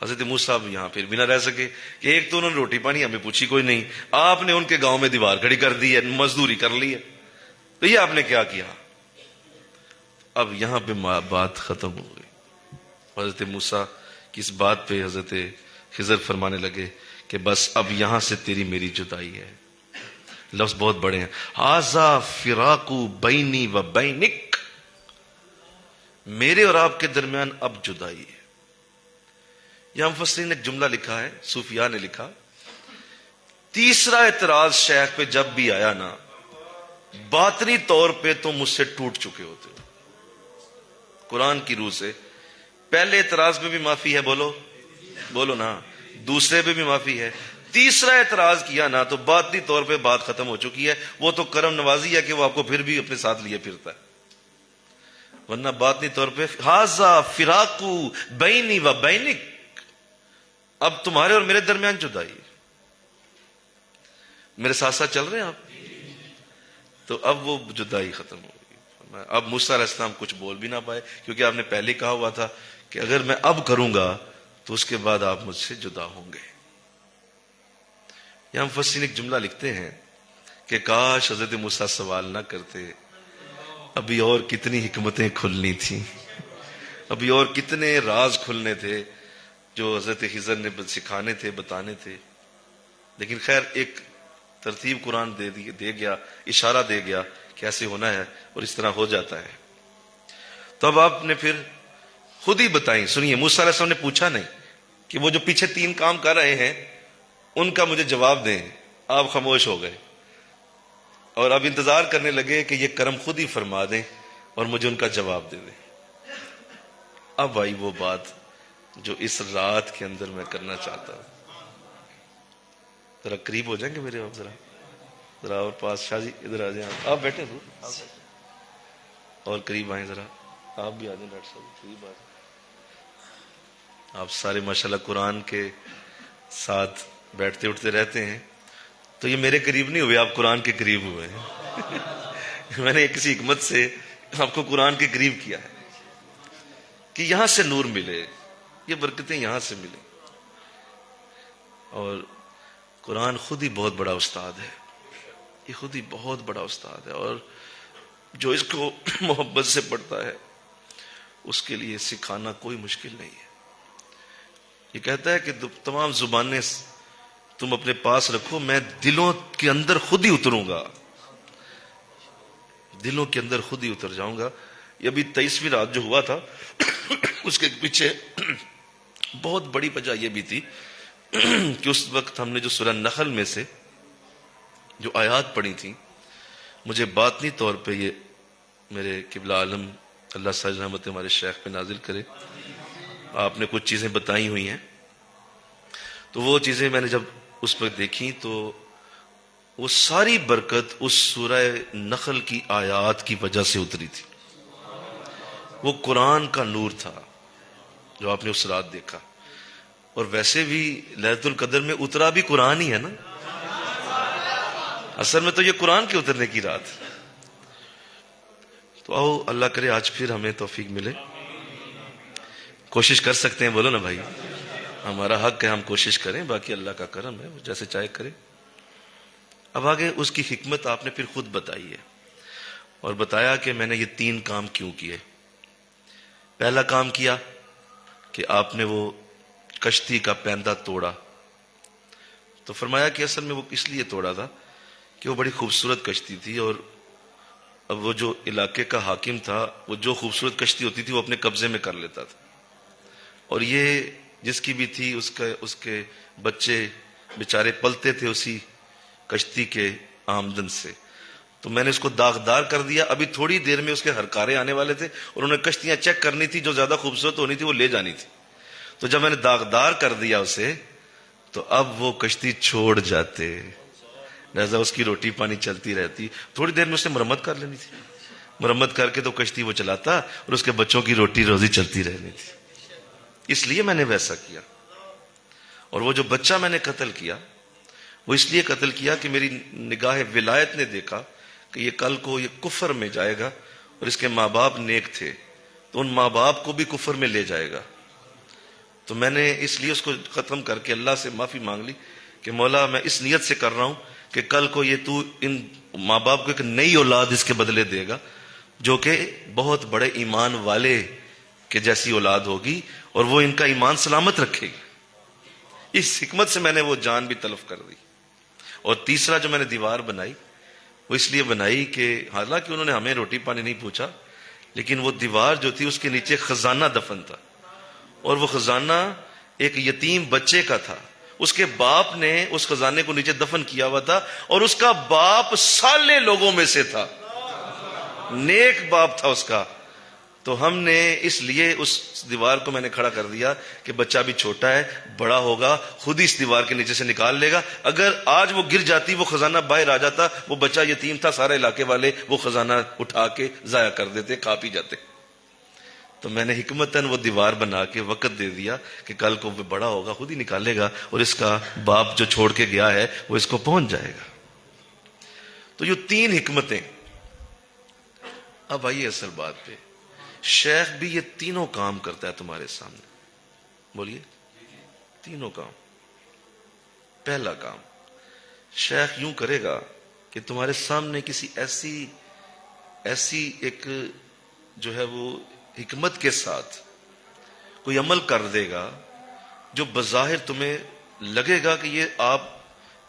حضرت موسیٰ اب یہاں پھر بھی نہ رہ سکے کہ ایک تو انہوں نے روٹی پانی ہمیں پوچھی کوئی نہیں، آپ نے ان کے گاؤں میں دیوار کھڑی کر دی ہے، مزدوری کر لی ہے، تو یہ آپ نے کیا کیا. اب یہاں پہ بات ختم ہو گئی. حضرت موسیٰ کی اس بات پہ حضرت خضر فرمانے لگے کہ بس اب یہاں سے تیری میری جدائی ہے. لفظ بہت بڑے ہیں. ھذا فراق بینی و بینک، میرے اور آپ کے درمیان اب جدائی ہے. یہاں مفسرین نے ایک جملہ لکھا ہے، صوفیاء نے لکھا، تیسرا اعتراض شیخ پہ جب بھی آیا نا، باطنی طور پہ تم مجھ سے ٹوٹ چکے ہوتے ہو. قرآن کی روح سے پہلے اعتراض میں بھی معافی ہے، بولو نا، دوسرے پہ بھی معافی ہے، تیسرا اعتراض کیا نا تو باطنی طور پہ بات ختم ہو چکی ہے. وہ تو کرم نوازی ہے کہ وہ آپ کو پھر بھی اپنے ساتھ لیے پھرتا ہے، ورنہ باطنی طور پہ ھذا فراق بینی و بینک، اب تمہارے اور میرے درمیان جدائی. میرے ساتھ ساتھ چل رہے ہیں آپ؟ تو اب وہ جدائی ختم ہو گئی. اب موسیٰ علیہ السلام کچھ بول بھی نہ پائے، کیونکہ آپ نے پہلے کہا ہوا تھا کہ اگر میں اب کروں گا تو اس کے بعد آپ مجھ سے جدا ہوں گے. یہاں مفسرین ایک جملہ لکھتے ہیں کہ کاش حضرت موسیٰ سوال نہ کرتے، ابھی اور کتنی حکمتیں کھلنی تھیں، ابھی اور کتنے راز کھلنے تھے. جو حضرت خضر نے سکھانے تھے، بتانے تھے، لیکن خیر ایک ترتیب قرآن دے گیا، اشارہ دے گیا کہ ایسے ہونا ہے، اور اس طرح ہو جاتا ہے۔ تو اب آپ نے پھر خود ہی بتائیں۔ سنیے، موسیٰ علیہ السلام نے پوچھا نہیں کہ وہ جو پیچھے 3 کام کر رہے ہیں ان کا مجھے جواب دیں، آپ خاموش ہو گئے اور اب انتظار کرنے لگے کہ یہ کرم خود ہی فرما دیں اور مجھے ان کا جواب دے دیں۔ اب آئی وہ بات جو اس رات کے اندر میں کرنا چاہتا ہوں۔ ذرا قریب ہو جائیں گے میرے، آپ ذرا اور پاس، شاہ جی ادھر آ جائیں، آپ بیٹھے اور قریب آئیں، ذرا آپ بھی آ جائیں، ڈاکٹر صاحب قریب آ جائیں۔ آپ سارے ماشاءاللہ قرآن کے ساتھ بیٹھتے اٹھتے رہتے ہیں، تو یہ میرے قریب نہیں ہوئے، آپ قرآن کے قریب ہوئے ہیں۔ میں نے کسی حکمت سے آپ کو قرآن کے قریب کیا ہے کہ یہاں سے نور ملے، یہ برکتیں یہاں سے ملیں۔ اور قرآن خود ہی بہت بڑا استاد ہے، یہ خود ہی بہت بڑا استاد ہے، اور جو اس کو محبت سے پڑھتا ہے اس کے لیے سکھانا کوئی مشکل نہیں ہے۔ یہ کہتا ہے کہ تمام زبانیں تم اپنے پاس رکھو، میں دلوں کے اندر خود ہی اتروں گا، دلوں کے اندر خود ہی اتر جاؤں گا۔ یہ ابھی 23ویں رات جو ہوا تھا اس کے پیچھے بہت بڑی وجہ یہ بھی تھی کہ اس وقت ہم نے جو سورہ نحل میں سے جو آیات پڑھی تھیں، مجھے باطنی طور پہ یہ میرے قبلہ عالم اللہ ساج رحمت ہمارے شیخ پہ نازل کرے، آپ نے کچھ چیزیں بتائی ہوئی ہیں، تو وہ چیزیں میں نے جب اس پر دیکھی تو وہ ساری برکت اس سورہ نحل کی آیات کی وجہ سے اتری تھی۔ وہ قرآن کا نور تھا جو آپ نے اس رات دیکھا، اور ویسے بھی لیلۃ القدر میں اترا بھی قرآن ہی ہے نا، اصل میں تو یہ قرآن کے اترنے کی رات ہے۔ تو آؤ اللہ کرے آج پھر ہمیں توفیق ملے، کوشش کر سکتے ہیں، بولو نا بھائی، ہمارا حق ہے ہم کوشش کریں، باقی اللہ کا کرم ہے، وہ جیسے چاہے کرے۔ اب آگے اس کی حکمت آپ نے پھر خود بتائی ہے، اور بتایا کہ میں نے یہ 3 کام کیوں کیے۔ پہلا کام کیا کہ آپ نے وہ کشتی کا پیندہ توڑا، تو فرمایا کہ اصل میں وہ اس لیے توڑا تھا کہ وہ بڑی خوبصورت کشتی تھی، اور اب وہ جو علاقے کا حاکم تھا وہ جو خوبصورت کشتی ہوتی تھی وہ اپنے قبضے میں کر لیتا تھا، اور یہ جس کی بھی تھی اس کے بچے بیچارے پلتے تھے اسی کشتی کے آمدن سے۔ تو میں نے اس کو داغدار کر دیا، ابھی تھوڑی دیر میں اس کے ہرکارے آنے والے تھے اور انہوں نے کشتیاں چیک کرنی تھی، جو زیادہ خوبصورت ہونی تھی وہ لے جانی تھی۔ تو جب میں نے داغدار کر دیا اسے، تو اب وہ کشتی چھوڑ جاتے، لہذا اس کی روٹی پانی چلتی رہتی، تھوڑی دیر میں اسے مرمت کر لینی تھی، مرمت کر کے تو کشتی وہ چلاتا اور اس کے بچوں کی روٹی روزی چلتی رہنی تھی۔ اس لیے میں نے ویسا کیا۔ اور وہ جو بچہ میں نے قتل کیا وہ اس لیے قتل کیا کہ میری نگاہ ولایت نے دیکھا کہ یہ کل کو یہ کفر میں جائے گا، اور اس کے ماں باپ نیک تھے تو ان ماں باپ کو بھی کفر میں لے جائے گا۔ تو میں نے اس لیے اس کو ختم کر کے اللہ سے معافی مانگ لی کہ مولا میں اس نیت سے کر رہا ہوں کہ کل کو یہ تو ان ماں باپ کو ایک نئی اولاد اس کے بدلے دے گا، جو کہ بہت بڑے ایمان والے کے جیسی اولاد ہوگی، اور وہ ان کا ایمان سلامت رکھے گی۔ اس حکمت سے میں نے وہ جان بھی تلف کر دی۔ اور تیسرا جو میں نے دیوار بنائی وہ اس لیے بنائی کہ حالانکہ انہوں نے ہمیں روٹی پانی نہیں پوچھا، لیکن وہ دیوار جو تھی اس کے نیچے خزانہ دفن تھا، اور وہ خزانہ ایک یتیم بچے کا تھا، اس کے باپ نے اس خزانے کو نیچے دفن کیا ہوا تھا، اور اس کا باپ صالح لوگوں میں سے تھا، نیک باپ تھا اس کا۔ تو ہم نے اس لیے اس دیوار کو میں نے کھڑا کر دیا کہ بچہ بھی چھوٹا ہے، بڑا ہوگا خود ہی اس دیوار کے نیچے سے نکال لے گا، اگر آج وہ گر جاتی وہ خزانہ باہر آ جاتا، وہ بچہ یتیم تھا، سارے علاقے والے وہ خزانہ اٹھا کے ضائع کر دیتے، کھا پی جاتے۔ تو میں نے حکمتاً وہ دیوار بنا کے وقت دے دیا کہ کل کو وہ بڑا ہوگا خود ہی نکالے گا، اور اس کا باپ جو چھوڑ کے گیا ہے وہ اس کو پہنچ جائے گا۔ تو یہ 3 حکمتیں۔ اب آئیے اصل بات پہ، شیخ بھی یہ تینوں کام کرتا ہے تمہارے سامنے، بولیے، تینوں کام۔ پہلا کام شیخ یوں کرے گا کہ تمہارے سامنے کسی ایسی ایک جو ہے وہ حکمت کے ساتھ کوئی عمل کر دے گا جو بظاہر تمہیں لگے گا کہ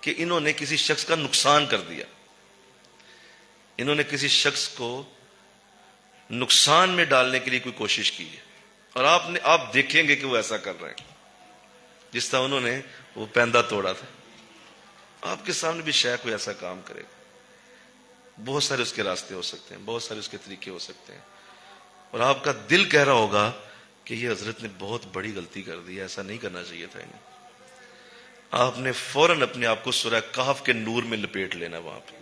کہ انہوں نے کسی شخص کا نقصان کر دیا، انہوں نے کسی شخص کو نقصان میں ڈالنے کے لیے کوئی کوشش کی ہے، اور آپ دیکھیں گے کہ وہ ایسا کر رہے ہیں، جس طرح انہوں نے وہ پیندہ توڑا تھا، آپ کے سامنے بھی شاید کوئی ایسا کام کرے گا۔ بہت سارے اس کے راستے ہو سکتے ہیں، بہت سارے اس کے طریقے ہو سکتے ہیں، اور آپ کا دل کہہ رہا ہوگا کہ یہ حضرت نے بہت بڑی غلطی کر دی، ایسا نہیں کرنا چاہیے تھا انہیں۔ آپ نے فوراً اپنے آپ کو سورہ کہف کے نور میں لپیٹ لینا وہاں پہ۔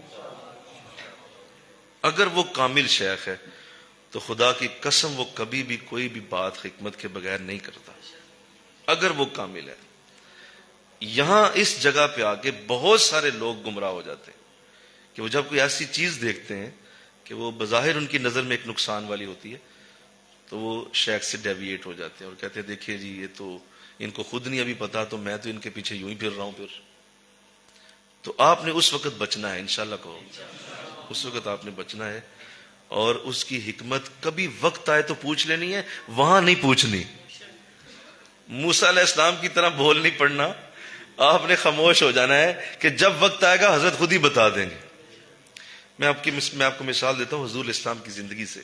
اگر وہ کامل شیخ ہے تو خدا کی قسم وہ کبھی بھی کوئی بھی بات حکمت کے بغیر نہیں کرتا، اگر وہ کامل ہے۔ یہاں اس جگہ پہ آ کے بہت سارے لوگ گمراہ ہو جاتے ہیں کہ وہ جب کوئی ایسی چیز دیکھتے ہیں کہ وہ بظاہر ان کی نظر میں ایک نقصان والی ہوتی ہے تو وہ شیخ سے ڈیویٹ ہو جاتے ہیں اور کہتے ہیں دیکھیے جی یہ تو ان کو خود نہیں ابھی پتا، تو میں تو ان کے پیچھے یوں ہی پھر رہا ہوں۔ پھر تو آپ نے اس وقت بچنا ہے، انشاءاللہ کہو، اس وقت آپ نے بچنا ہے، اور اس کی حکمت کبھی وقت آئے تو پوچھ لینی ہے، وہاں نہیں پوچھنی۔ موسیٰ علیہ السلام کی طرح بول نہیں پڑنا، آپ نے خاموش ہو جانا ہے کہ جب وقت آئے گا حضرت خود ہی بتا دیں گے۔ میں آپ کو مثال دیتا ہوں حضور اسلام کی زندگی سے۔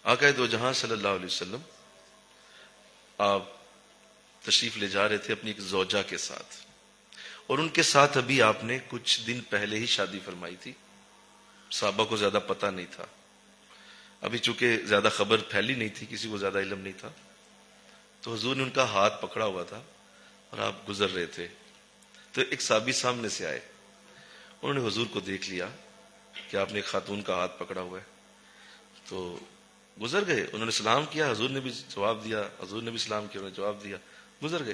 آقا دو جہاں صلی اللہ علیہ وسلم آپ تشریف لے جا رہے تھے اپنی ایک زوجہ کے ساتھ، اور ان کے ساتھ ابھی آپ نے کچھ دن پہلے ہی شادی فرمائی تھی، صحابہ کو زیادہ پتہ نہیں تھا، ابھی چونکہ زیادہ خبر پھیلی نہیں تھی، کسی کو زیادہ علم نہیں تھا، تو حضور نے ان کا ہاتھ پکڑا ہوا تھا اور آپ گزر رہے تھے، تو ایک صحابی سامنے سے آئے، انہوں نے حضور کو دیکھ لیا کہ آپ نے ایک خاتون کا ہاتھ پکڑا ہوا ہے، تو گزر گئے، انہوں نے سلام کیا، حضور نے بھی جواب دیا، حضور نے بھی سلام کیا، انہوں نے جواب دیا، گزر گئے۔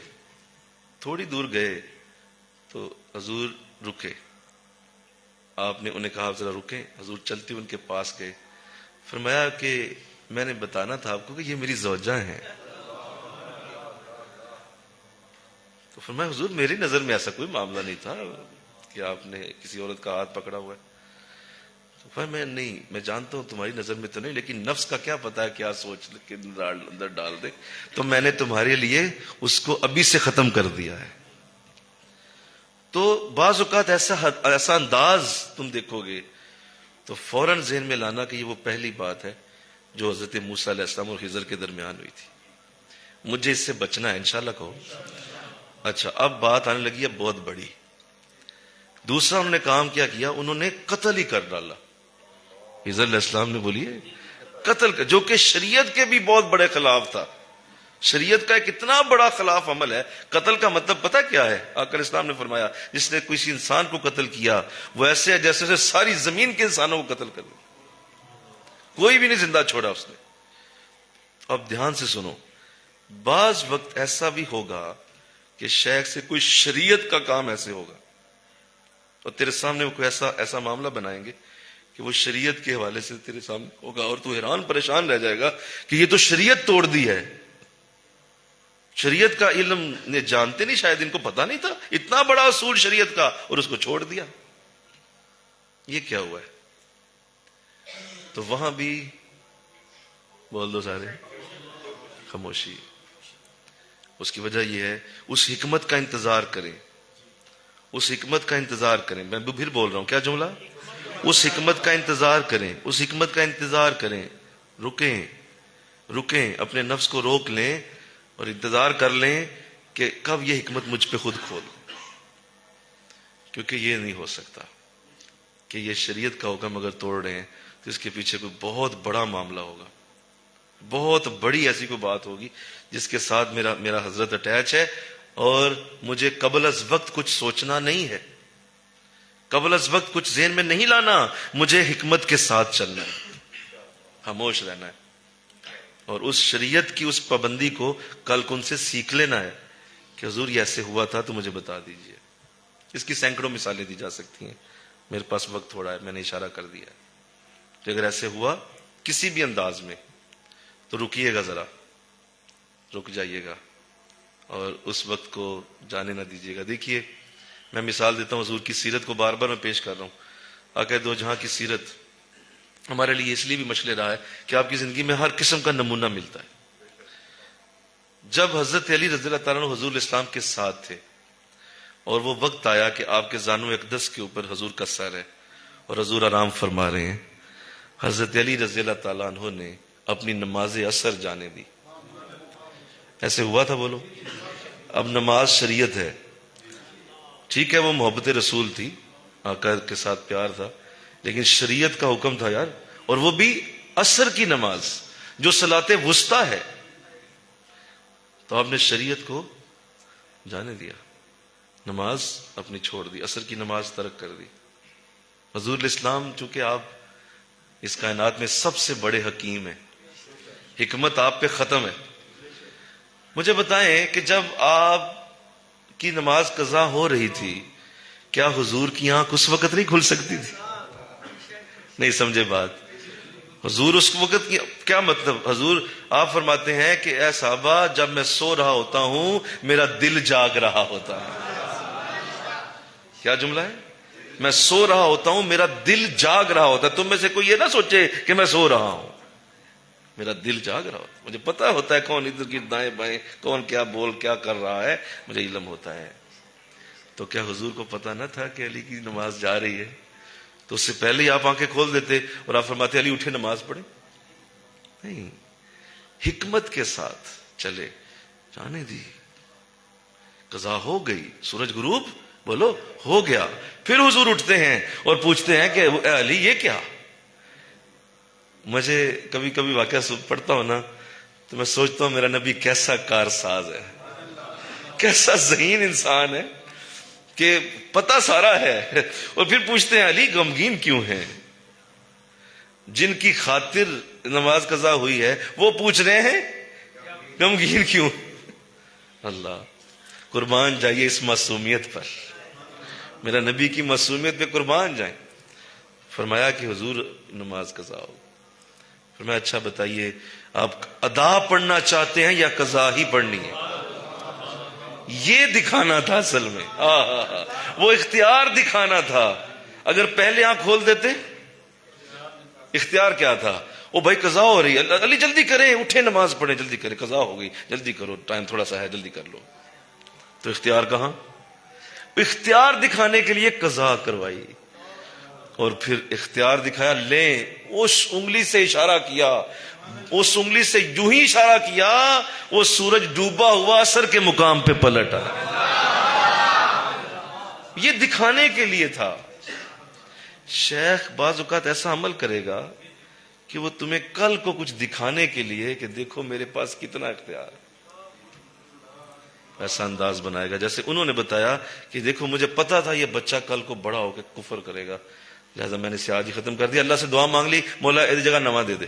تھوڑی دور گئے تو حضور رکے، آپ نے انہیں کہا ذرا رکیں، حضور چلتے ان کے پاس گئے، فرمایا کہ میں نے بتانا تھا آپ کو کہ یہ میری زوجہ ہیں۔ تو فرمایا حضور میری نظر میں ایسا کوئی معاملہ نہیں تھا کہ آپ نے کسی عورت کا ہاتھ پکڑا ہوا ہے۔ تو فرمایا نہیں، میں جانتا ہوں تمہاری نظر میں تو نہیں، لیکن نفس کا کیا پتا ہے کیا سوچ کے اندر ڈال دے، تو میں نے تمہارے لیے اس کو ابھی سے ختم کر دیا ہے۔ تو بعض اوقات ایسا انداز تم دیکھو گے تو فوراً ذہن میں لانا کہ یہ وہ پہلی بات ہے جو حضرت موسیٰ علیہ السلام اور خضر کے درمیان ہوئی تھی، مجھے اس سے بچنا ہے، انشاءاللہ کہو۔ اچھا، اب بات آنے لگی ہے بہت بڑی۔ دوسرا انہوں نے کام کیا انہوں نے قتل ہی کر ڈالا۔ خضر علیہ السلام نے بولیے قتل کا، جو کہ شریعت کے بھی بہت بڑے خلاف تھا، شریعت کا ایک اتنا بڑا خلاف عمل ہے۔ قتل کا مطلب پتہ کیا ہے؟ آقا اسلام نے فرمایا جس نے کسی انسان کو قتل کیا وہ ایسے ہے جیسے ساری زمین کے انسانوں کو قتل کر دیا، کوئی بھی نہیں زندہ چھوڑا اس نے۔ اب دھیان سے سنو، بعض وقت ایسا بھی ہوگا کہ شیخ سے کوئی شریعت کا کام ایسے ہوگا اور تیرے سامنے وہ کوئی ایسا معاملہ بنائیں گے کہ وہ شریعت کے حوالے سے تیرے سامنے ہوگا اور تو حیران پریشان رہ جائے گا کہ یہ تو شریعت توڑ دی ہے۔ شریعت کا علم نے جانتے نہیں، شاید ان کو پتا نہیں تھا اتنا بڑا اصول شریعت کا، اور اس کو چھوڑ دیا۔ یہ کیا ہوا ہے؟ تو وہاں بھی بول دو سارے خاموشی۔ اس کی وجہ یہ ہے اس حکمت کا انتظار کریں، اس حکمت کا انتظار کریں۔ میں پھر بول رہا ہوں کیا جملہ؟ اس حکمت کا انتظار کریں، اس حکمت کا انتظار کریں، رکیں، اپنے نفس کو روک لیں اور انتظار کر لیں کہ کب یہ حکمت مجھ پہ خود کھول، کیونکہ یہ نہیں ہو سکتا کہ یہ شریعت کا حکم اگر توڑ رہے ہیں تو اس کے پیچھے کوئی بہت بڑا معاملہ ہوگا، بہت بڑی ایسی کوئی بات ہوگی جس کے ساتھ میرا حضرت اٹیچ ہے، اور مجھے قبل از وقت کچھ سوچنا نہیں ہے، قبل از وقت کچھ ذہن میں نہیں لانا، مجھے حکمت کے ساتھ چلنا ہے، خاموش رہنا ہے، اور اس شریعت کی اس پابندی کو کل ان سے سیکھ لینا ہے کہ حضور یہ ایسے ہوا تھا تو مجھے بتا دیجئے۔ اس کی سینکڑوں مثالیں دی جا سکتی ہیں، میرے پاس وقت تھوڑا ہے، میں نے اشارہ کر دیا ہے کہ اگر ایسے ہوا کسی بھی انداز میں تو رکیے گا، ذرا رک جائیے گا اور اس وقت کو جانے نہ دیجیے گا۔ دیکھیے میں مثال دیتا ہوں، حضور کی سیرت کو بار بار میں پیش کر رہا ہوں۔ آقا دو جہاں کی سیرت ہمارے لیے اس لیے بھی مشعل راہ ہے کہ آپ کی زندگی میں ہر قسم کا نمونہ ملتا ہے۔ جب حضرت علی رضی اللہ تعالیٰ عنہ حضور اسلام کے ساتھ تھے اور وہ وقت آیا کہ آپ کے زانو اقدس کے اوپر حضور کا سر ہے اور حضور آرام فرما رہے ہیں، حضرت علی رضی اللہ تعالیٰ عنہ نے اپنی نماز عصر جانے دی. ایسے ہوا تھا بولو. اب نماز شریعت ہے، ٹھیک ہے وہ محبت رسول تھی، آقا کے ساتھ پیار تھا، لیکن شریعت کا حکم تھا یار، اور وہ بھی عصر کی نماز جو صلاۃ وسطیٰ ہے. تو آپ نے شریعت کو جانے دیا، نماز اپنی چھوڑ دی، عصر کی نماز ترک کر دی. حضور الاسلام چونکہ آپ اس کائنات میں سب سے بڑے حکیم ہیں، حکمت آپ پہ ختم ہے. مجھے بتائیں کہ جب آپ کی نماز قضا ہو رہی تھی، کیا حضور کی آنکھ اس وقت نہیں کھل سکتی تھی؟ نہیں سمجھے بات. حضور اس وقت کی کیا مطلب؟ حضور آپ فرماتے ہیں کہ اے صحابہ جب میں سو رہا ہوتا ہوں میرا دل جاگ رہا ہوتا ہے. کیا جملہ ہے؟ میں سو رہا ہوتا ہوں میرا دل جاگ رہا ہوتا ہے. تم میں سے کوئی یہ نہ سوچے کہ میں سو رہا ہوں، میرا دل جاگ رہا ہوتا ہے. مجھے پتا ہوتا ہے کون ادھر کی دائیں بائیں، کون کیا بول کیا کر رہا ہے، مجھے علم ہوتا ہے. تو کیا حضور کو پتا نہ تھا کہ علی کی نماز جا رہی ہے؟ تو اس سے پہلے ہی آپ آنکھیں کھول دیتے اور آپ فرماتے علی اٹھے نماز پڑھے. نہیں، حکمت کے ساتھ چلے، جانے دی. قضا ہو گئی، سورج غروب بولو ہو گیا. پھر حضور اٹھتے ہیں اور پوچھتے ہیں کہ اے علی یہ کیا؟ مجھے کبھی کبھی واقعہ پڑھتا ہوں نا تو میں سوچتا ہوں میرا نبی کیسا کارساز ہے، کیسا ذہین انسان ہے کہ پتہ سارا ہے. اور پھر پوچھتے ہیں علی غمگین کیوں ہیں؟ جن کی خاطر نماز قضا ہوئی ہے وہ پوچھ رہے ہیں غمگین کیوں؟ اللہ قربان جائیے اس معصومیت پر، میرا نبی کی معصومیت پہ قربان جائیں. فرمایا کہ حضور نماز قضا ہو. فرمایا اچھا بتائیے آپ ادا پڑھنا چاہتے ہیں یا قضا ہی پڑھنی ہے؟ یہ دکھانا تھا اصل میں، وہ اختیار دکھانا تھا. اگر پہلے آنکھ کھول دیتے، اختیار کیا تھا؟ وہ بھائی قضا ہو رہی ہے، علی جلدی کریں، اٹھے نماز پڑھیں، جلدی کریں، قضا ہو گئی، جلدی کرو، ٹائم تھوڑا سا ہے، جلدی کر لو. تو اختیار کہاں؟ اختیار دکھانے کے لیے قضا کروائی اور پھر اختیار دکھایا. لیں، اس انگلی سے اشارہ کیا، اس انگلی سے یوں ہی اشارہ کیا وہ سورج ڈوبا ہوا عصر کے مقام پہ پلٹ آیا. یہ دکھانے کے لیے تھا. شیخ بعض اوقات ایسا عمل کرے گا کہ وہ تمہیں کل کو کچھ دکھانے کے لیے کہ دیکھو میرے پاس کتنا اختیار، ایسا انداز بنائے گا. جیسے انہوں نے بتایا کہ دیکھو مجھے پتا تھا یہ بچہ کل کو بڑا ہو کے کفر کرے گا، لہذا میں نے اسے آج ہی ختم کر دیا. اللہ سے دعا مانگ لی، مولا ایسی جگہ نواں دے دے.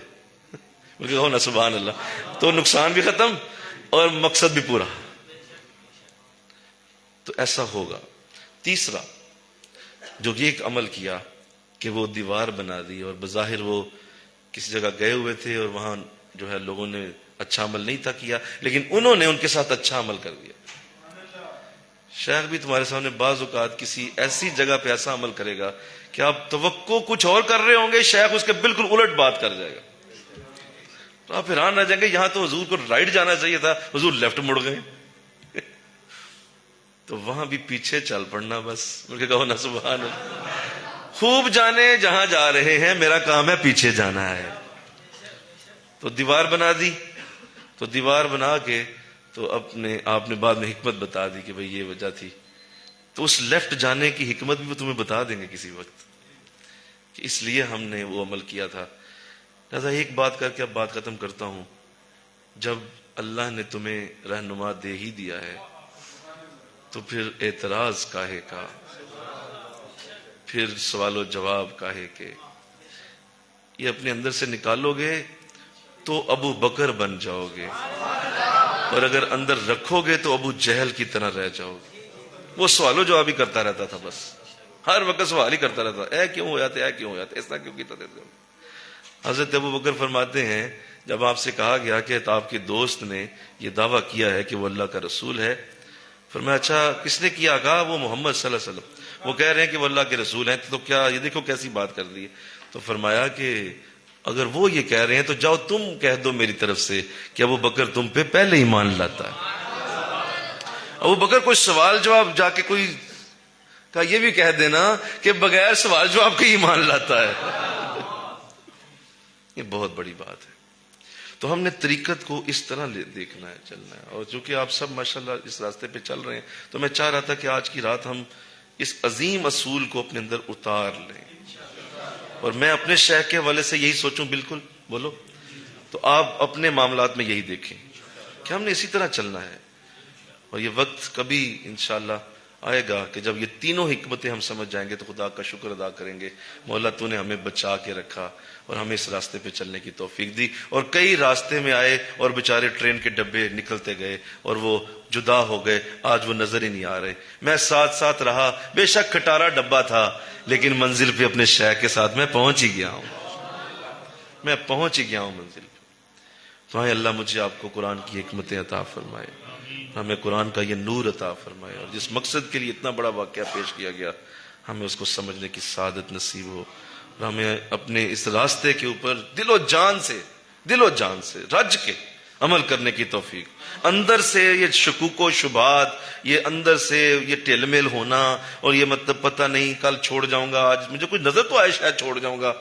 بلکہ کہو نا سبحان اللہ. تو نقصان بھی ختم اور مقصد بھی پورا. تو ایسا ہوگا. تیسرا جو یہ ایک عمل کیا کہ وہ دیوار بنا دی، اور بظاہر وہ کسی جگہ گئے ہوئے تھے اور وہاں جو ہے لوگوں نے اچھا عمل نہیں تھا کیا، لیکن انہوں نے ان کے ساتھ اچھا عمل کر دیا. شیخ بھی تمہارے سامنے بعض اوقات کسی ایسی جگہ پہ ایسا عمل کرے گا کہ آپ توقع کچھ اور کر رہے ہوں گے، شیخ اس کے بالکل الٹ بات کر جائے گا. تو آپ حیران رہ جائیں گے، یہاں تو حضور کو رائٹ جانا چاہیے تھا، حضور لیفٹ مڑ گئے. تو وہاں بھی پیچھے چل پڑنا بس. بلکہ کہو نا سبحان اللہ. خوب جانے جہاں جا رہے ہیں، میرا کام ہے پیچھے جانا ہے. تو دیوار بنا دی. تو دیوار بنا کے تو آپ نے بعد میں حکمت بتا دی کہ بھئی یہ وجہ تھی. تو اس لیفٹ جانے کی حکمت بھی وہ تمہیں بتا دیں گے کسی وقت کہ اس لیے ہم نے وہ عمل کیا تھا. لہذا ایک بات کر کے اب بات ختم کرتا ہوں. جب اللہ نے تمہیں رہنما دے ہی دیا ہے تو پھر اعتراض کاہے کا، پھر سوال و جواب کاہے کے. یہ اپنے اندر سے نکالو گے تو ابو بکر بن جاؤ گے، اور اگر اندر رکھو گے تو ابو جہل کی طرح رہ جاؤ گے. وہ سوال و جواب ہی کرتا رہتا تھا، بس ہر وقت سوال ہی کرتا رہتا، اے کیوں ہو جاتے، اے کیوں ہو جاتے، ایسا کیوں کیتا دیتے. حضرت ابو بکر فرماتے ہیں جب آپ سے کہا گیا کہ آپ کے دوست نے یہ دعویٰ کیا ہے کہ وہ اللہ کا رسول ہے، فرمایا اچھا کس نے کیا؟ کہا وہ محمد صلی اللہ علیہ وسلم، وہ کہہ رہے ہیں کہ وہ اللہ کے رسول ہیں. تو کیا یہ دیکھو کیسی بات کر دی ہے. تو فرمایا کہ اگر وہ یہ کہہ رہے ہیں تو جاؤ تم کہہ دو میری طرف سے کہ ابو بکر تم پہ پہلے ایمان لاتا ہے. ابو بکر کوئی سوال جواب جا کے کوئی کہا یہ بھی کہہ دینا کہ بغیر سوال جواب کے ایمان لاتا ہے. یہ بہت بڑی بات ہے. تو ہم نے طریقت کو اس طرح دیکھنا ہے، چلنا ہے. اور چونکہ آپ سب ماشاءاللہ اس راستے پہ چل رہے ہیں تو میں چاہ رہا تھا کہ آج کی رات ہم اس عظیم اصول کو اپنے اندر اتار لیں. اور میں اپنے شیخ کے حوالے سے یہی سوچوں، بالکل بولو، تو آپ اپنے معاملات میں یہی دیکھیں کہ ہم نے اسی طرح چلنا ہے. اور یہ وقت کبھی انشاءاللہ آئے گا کہ جب یہ تینوں حکمتیں ہم سمجھ جائیں گے تو خدا کا شکر ادا کریں گے، مولا تو نے ہمیں بچا کے رکھا اور ہمیں اس راستے پہ چلنے کی توفیق دی. اور کئی راستے میں آئے اور بیچارے ٹرین کے ڈبے نکلتے گئے اور وہ جدا ہو گئے، آج وہ نظر ہی نہیں آ رہے. میں ساتھ ساتھ رہا، بے شک کھٹارا ڈبہ تھا لیکن منزل پہ اپنے شیخ کے ساتھ میں پہنچ ہی گیا ہوں، میں پہنچ ہی گیا ہوں منزل پہ. تو آئے اللہ مجھے آپ کو قرآن کی حکمتیں عطا فرمائے، ہمیں قرآن کا یہ نور عطا فرمائے، اور جس مقصد کے لیے اتنا بڑا واقعہ پیش کیا گیا ہمیں اس کو سمجھنے کی سعادت نصیب ہو، اور ہمیں اپنے اس راستے کے اوپر دل و جان سے رج کے عمل کرنے کی توفیق. اندر سے یہ شکوک و شبہات، یہ اندر سے یہ ٹیل میل ہونا اور یہ مطلب پتہ نہیں کل چھوڑ جاؤں گا، آج مجھے کوئی نظر تو آئے شاید چھوڑ جاؤں گا،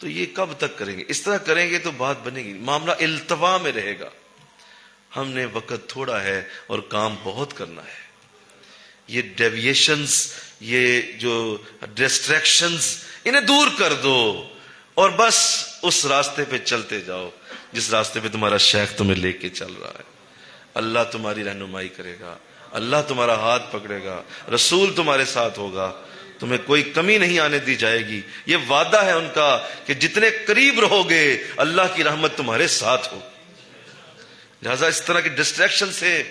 تو یہ کب تک کریں گے؟ اس طرح کریں گے تو بات بنے گی، معاملہ التوا میں رہے گا. ہم نے وقت تھوڑا ہے اور کام بہت کرنا ہے. یہ ڈیویشنز، یہ جو ڈسٹریکشنز، انہیں دور کر دو اور بس اس راستے پہ چلتے جاؤ جس راستے پہ تمہارا شیخ تمہیں لے کے چل رہا ہے. اللہ تمہاری رہنمائی کرے گا، اللہ تمہارا ہاتھ پکڑے گا، رسول تمہارے ساتھ ہوگا، تمہیں کوئی کمی نہیں آنے دی جائے گی. یہ وعدہ ہے ان کا کہ جتنے قریب رہو گے اللہ کی رحمت تمہارے ساتھ ہو. لہذا اس طرح کی ڈسٹریکشن سے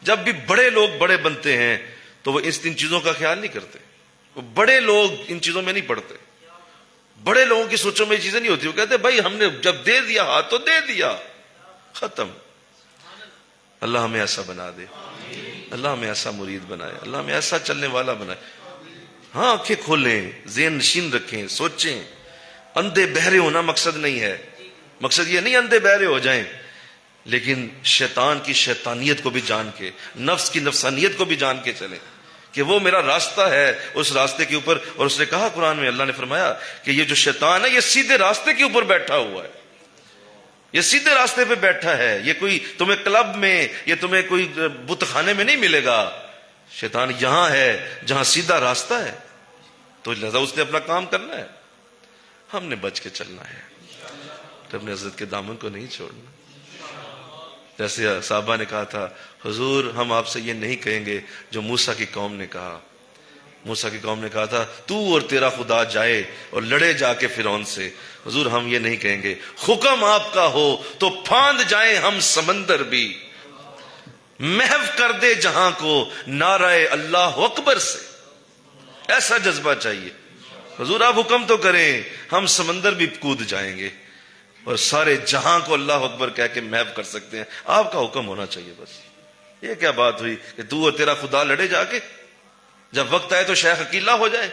جب بھی بڑے لوگ بڑے بنتے ہیں تو وہ ان چیزوں کا خیال نہیں کرتے. وہ بڑے لوگ ان چیزوں میں نہیں پڑتے. بڑے لوگوں کی سوچوں میں یہ چیزیں نہیں ہوتی. وہ کہتے بھائی ہم نے جب دے دیا ہاتھ تو دے دیا، ختم. اللہ ہمیں ایسا بنا دے، اللہ ہمیں ایسا مرید بنائے، اللہ ہمیں ایسا چلنے والا بنائے. ہاں آنکھیں کھولیں، ذہن نشین رکھیں، سوچیں. اندھے بہرے ہونا مقصد نہیں ہے، مقصد یہ نہیں اندھے بہرے ہو جائیں، لیکن شیطان کی شیطانیت کو بھی جان کے، نفس کی نفسانیت کو بھی جان کے چلیں کہ وہ میرا راستہ ہے، اس راستے کے اوپر. اور اس نے کہا قرآن میں، اللہ نے فرمایا کہ یہ جو شیطان ہے یہ سیدھے راستے کے اوپر بیٹھا ہوا ہے، یہ سیدھے راستے پہ بیٹھا ہے. یہ کوئی تمہیں کلب میں، یہ تمہیں کوئی بت خانے میں نہیں ملے گا. شیطان یہاں ہے جہاں سیدھا راستہ ہے. تو لہذا اس نے اپنا کام کرنا ہے، ہم نے بچ کے چلنا ہے، اپنے حضرت کے دامن کو نہیں چھوڑنا. جیسے صحابہ نے کہا تھا حضور ہم آپ سے یہ نہیں کہیں گے جو موسیٰ کی قوم نے کہا. موسیٰ کی قوم نے کہا تھا تو اور تیرا خدا جائے اور لڑے جا کے فرعون سے. حضور ہم یہ نہیں کہیں گے، حکم آپ کا ہو تو پھاند جائیں ہم سمندر بھی، محو کر دے جہاں کو نعرہ اللہ اکبر سے. ایسا جذبہ چاہیے. حضور آپ حکم تو کریں، ہم سمندر بھی کود جائیں گے اور سارے جہاں کو اللہ اکبر کہہ کے محو کر سکتے ہیں. آپ کا حکم ہونا چاہیے بس. یہ کیا بات ہوئی کہ تو اور تیرا خدا لڑے جا کے؟ جب وقت آئے تو شیخ اکیلا ہو جائے،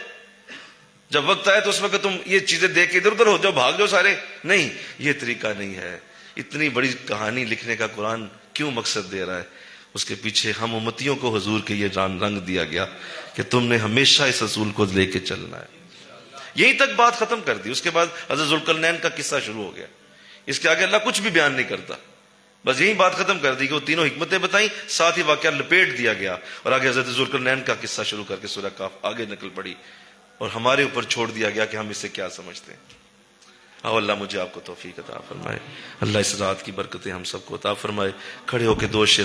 جب وقت آئے تو اس وقت تم یہ چیزیں دیکھ کے ادھر ادھر ہو جاؤ، بھاگ جاؤ سارے. نہیں، یہ طریقہ نہیں ہے. اتنی بڑی کہانی لکھنے کا قرآن کیوں مقصد دے رہا ہے؟ اس کے پیچھے ہم امتیوں کو حضور کے یہ رنگ دیا گیا کہ تم نے ہمیشہ اس اصول کو لے کے چلنا ہے. یہیں تک بات ختم کر دی. اس کے بعد حضرت ذوالقرنین کا قصہ شروع ہو گیا. اس کے آگے اللہ کچھ بھی بیان نہیں کرتا، بس یہی بات ختم کر دی کہ وہ تینوں حکمتیں بتائیں، ساتھ ہی واقعہ لپیٹ دیا گیا اور آگے حضرت ذوالقرنین کا قصہ شروع کر کے سورہ کاف آگے نکل پڑی اور ہمارے اوپر چھوڑ دیا گیا کہ ہم اس سے کیا سمجھتے ہیں. آؤ اللہ مجھے آپ کو توفیق عطا فرمائے. اللہ اس رات کی برکتیں ہم سب کو عطا فرمائے. کھڑے ہو کے دو شعر